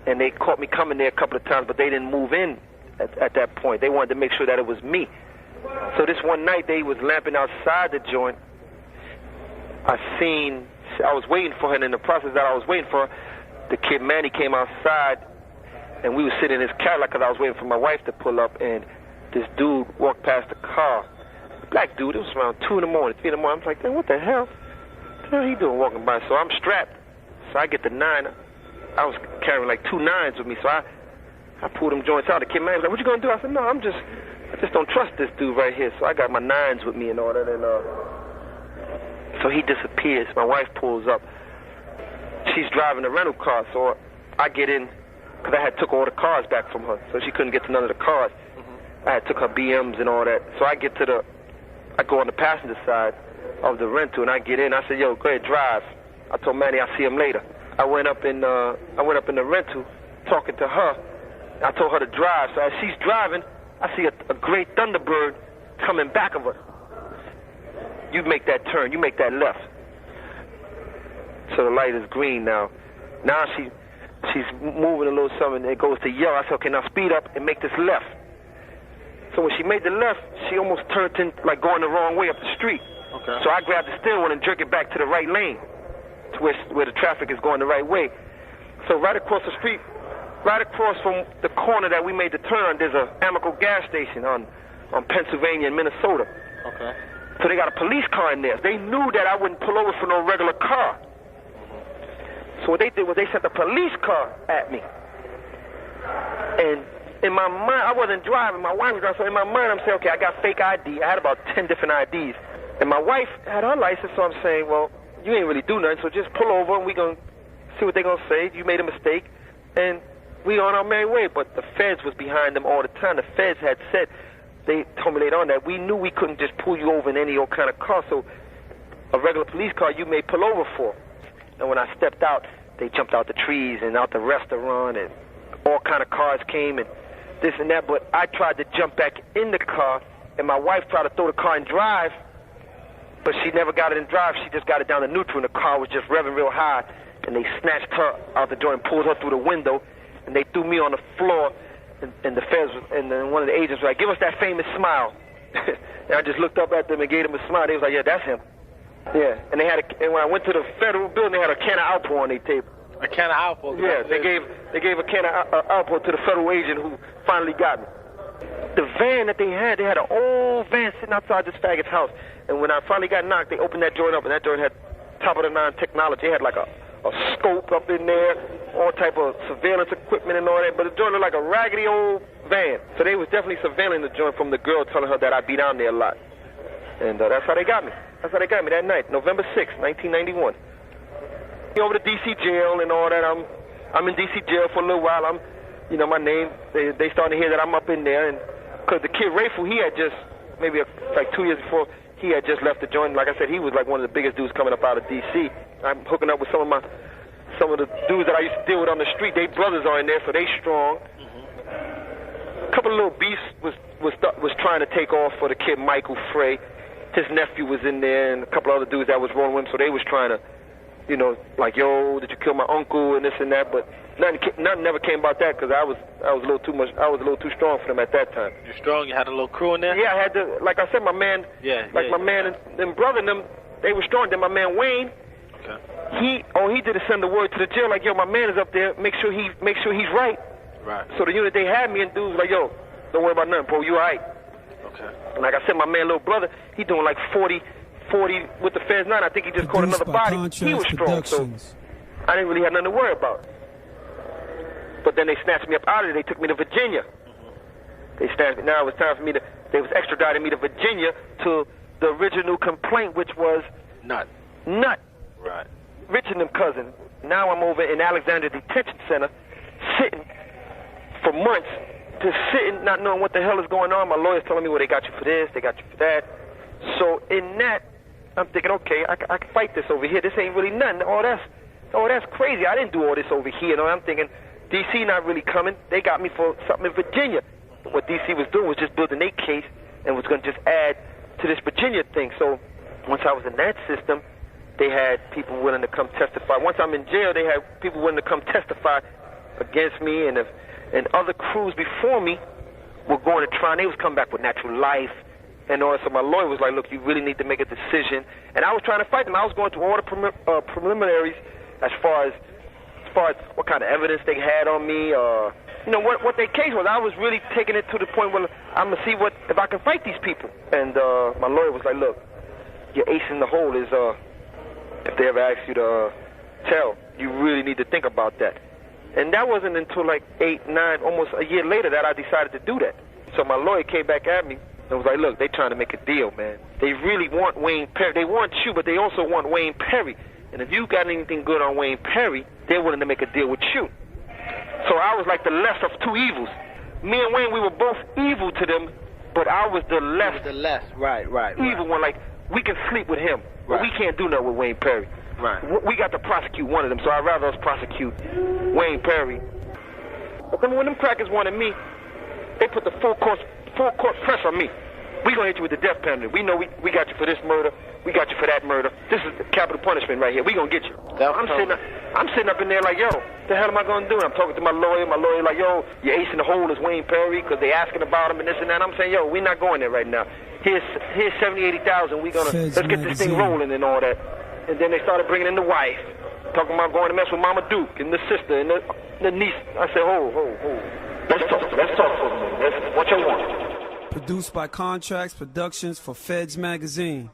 And they caught me coming there a couple of times, but they didn't move in at that point. They wanted to make sure that it was me. So this one night they was lamping outside the joint. I was waiting for her, and in the process that I was waiting for her, the kid Manny came outside, and we was sitting in his Cadillac because I was waiting for my wife to pull up, and this dude walked past the car. Black dude, it was around 2 in the morning, 3 in the morning. I was like, damn, what the hell? What the hell he doing walking by? So I'm strapped. So I get the 9. I was carrying like 2 9s with me, so I pulled them joints out. The kid man was like, what you gonna do? I said, no, I just don't trust this dude right here. So I got my 9s with me and all that, and so he disappears. My wife pulls up. She's driving a rental car, so I get in, because I had took all the cars back from her, so she couldn't get to none of the cars. Mm-hmm. I had took her BMs and all that. So I go on the passenger side of the rental, and I get in. I said, yo, go ahead, drive. I told Manny I'll see him later. I went up in the rental, talking to her. I told her to drive. So as she's driving, I see a great Thunderbird coming back of her. You make that turn. You make that left. So the light is green now. Now she's moving a little something. It goes to yellow. I said, okay, now speed up and make this left. So when she made the left, she almost turned in, like going the wrong way up the street. Okay. So I grabbed the steering wheel and jerked it back to the right lane, to where the traffic is going the right way. So right across the street, right across from the corner that we made the turn, there's a Amoco gas station on Pennsylvania and Minnesota. Okay. So they got a police car in there. They knew that I wouldn't pull over for no regular car. So what they did was they sent a police car at me. And in my mind, I wasn't driving. My wife was driving. So in my mind, I'm saying, okay, I got fake ID. I had about 10 different IDs. And my wife had her license, so I'm saying, well, you ain't really do nothing, so just pull over and we going to see what they going to say. You made a mistake, and we on our merry way. But the feds was behind them all the time. The feds had said, they told me later on that we knew we couldn't just pull you over in any old kind of car, so a regular police car you may pull over for. And when I stepped out, they jumped out the trees and out the restaurant, and all kind of cars came and this and that. But I tried to jump back in the car, and my wife tried to throw the car in drive, but she never got it in drive. She just got it down to neutral, and the car was just revving real high. And they snatched her out the door and pulled her through the window, and they threw me on the floor. And the feds and then one of the agents was like, "Give us that famous smile." And I just looked up at them and gave them a smile. They was like, "Yeah, that's him." Yeah, and and when I went to the federal building, they had a can of Alpo on their table. A can of Alpo? Yeah, they gave a can of Alpo to the federal agent who finally got me. The van that they had an old van sitting outside this faggot's house. And when I finally got knocked, they opened that joint up, and that joint had top-of-the-line technology. It had like a scope up in there, all type of surveillance equipment and all that. But the joint looked like a raggedy old van. So they was definitely surveilling the joint from the girl telling her that I'd be down there a lot. And that's how they got me. That's how they got me that night, November 6th, 1991. Over to D.C. jail and all that. I'm in D.C. jail for a little while. My name, they started to hear that I'm up in there. And because the kid, Rayful, he had just, maybe like 2 years before, he had just left the joint. Like I said, he was like one of the biggest dudes coming up out of D.C. I'm hooking up with some of the dudes that I used to deal with on the street. They brothers are in there, so they strong. A couple of little beefs was trying to take off for the kid Michael Frey. His nephew was in there, and a couple other dudes that was rolling with him, so they was trying to, like, yo, did you kill my uncle and this and that? But nothing never came about that because I was a little too much. I was a little too strong for them at that time. You're strong. You had a little crew in there. Yeah, I had to. Like I said, my man. My man and brother and them, they were strong. Then my man Wayne. Okay. He did send the word to the jail like, yo, my man is up there. Make sure he's right. Right. So the unit they had me and dudes was like, yo, don't worry about nothing, bro. You all right? Okay. And like I said, my man, little brother, he doing like 40 with the feds now. I think he just caught another body. He was strong, so I didn't really have nothing to worry about. But then they snatched me up out of there. They took me to Virginia. They snatched me. Now it was time for me they was extraditing me to Virginia to the original complaint, which was Nut. Right. Rich and them cousin. Now I'm over in Alexandria Detention Center, sitting for months, just sitting, not knowing what the hell is going on. My lawyer's telling me, well, they got you for this, they got you for that. So in that, I'm thinking, okay, I can fight this over here. This ain't really nothing. Oh, that's crazy. I didn't do all this over here. I'm thinking, D.C. not really coming. They got me for something in Virginia. What D.C. was doing was just building their case and was going to just add to this Virginia thing. So once I was in that system, they had people willing to come testify. Once I'm in jail, they had people willing to come testify against me, and other crews before me were going to trial. They was coming back with natural life and all. So my lawyer was like, look, you really need to make a decision. And I was trying to fight them. I was going through all the preliminaries as far as what kind of evidence they had on me, what their case was. I was really taking it to the point where I'm going to see if I can fight these people. And my lawyer was like, look, your ace in the hole is if they ever ask you to tell, you really need to think about that. And that wasn't until like 8, 9, almost a year later that I decided to do that. So my lawyer came back at me and was like, look, they trying to make a deal, man. They really want Wayne Perry. They want you, but they also want Wayne Perry. And if you got anything good on Wayne Perry, they're willing to make a deal with you. So I was like the less of two evils. Me and Wayne, we were both evil to them, but I was the less. Right. Evil one, like, we can sleep with him, but we can't do nothing with Wayne Perry. Right. We got to prosecute one of them, so I'd rather us prosecute Wayne Perry. But when them crackers wanted me, they put the full court press on me. We gonna hit you with the death penalty. We know we got you for this murder. We got you for that murder. This is capital punishment right here. We gonna get you. I'm sitting up in there like, yo, the hell am I gonna do? And I'm talking to my lawyer. My lawyer like, yo, your ace in the hole is Wayne Perry because they asking about him and this and that. I'm saying, yo, we not going there right now. Here's 70, 80,000. Let's get this thing rolling and all that. And then they started bringing in the wife, talking about going to mess with Mama Duke and the sister and the niece. I said, hold. Let's talk for a minute. What you want? Produced by Contracts Productions for Feds Magazine.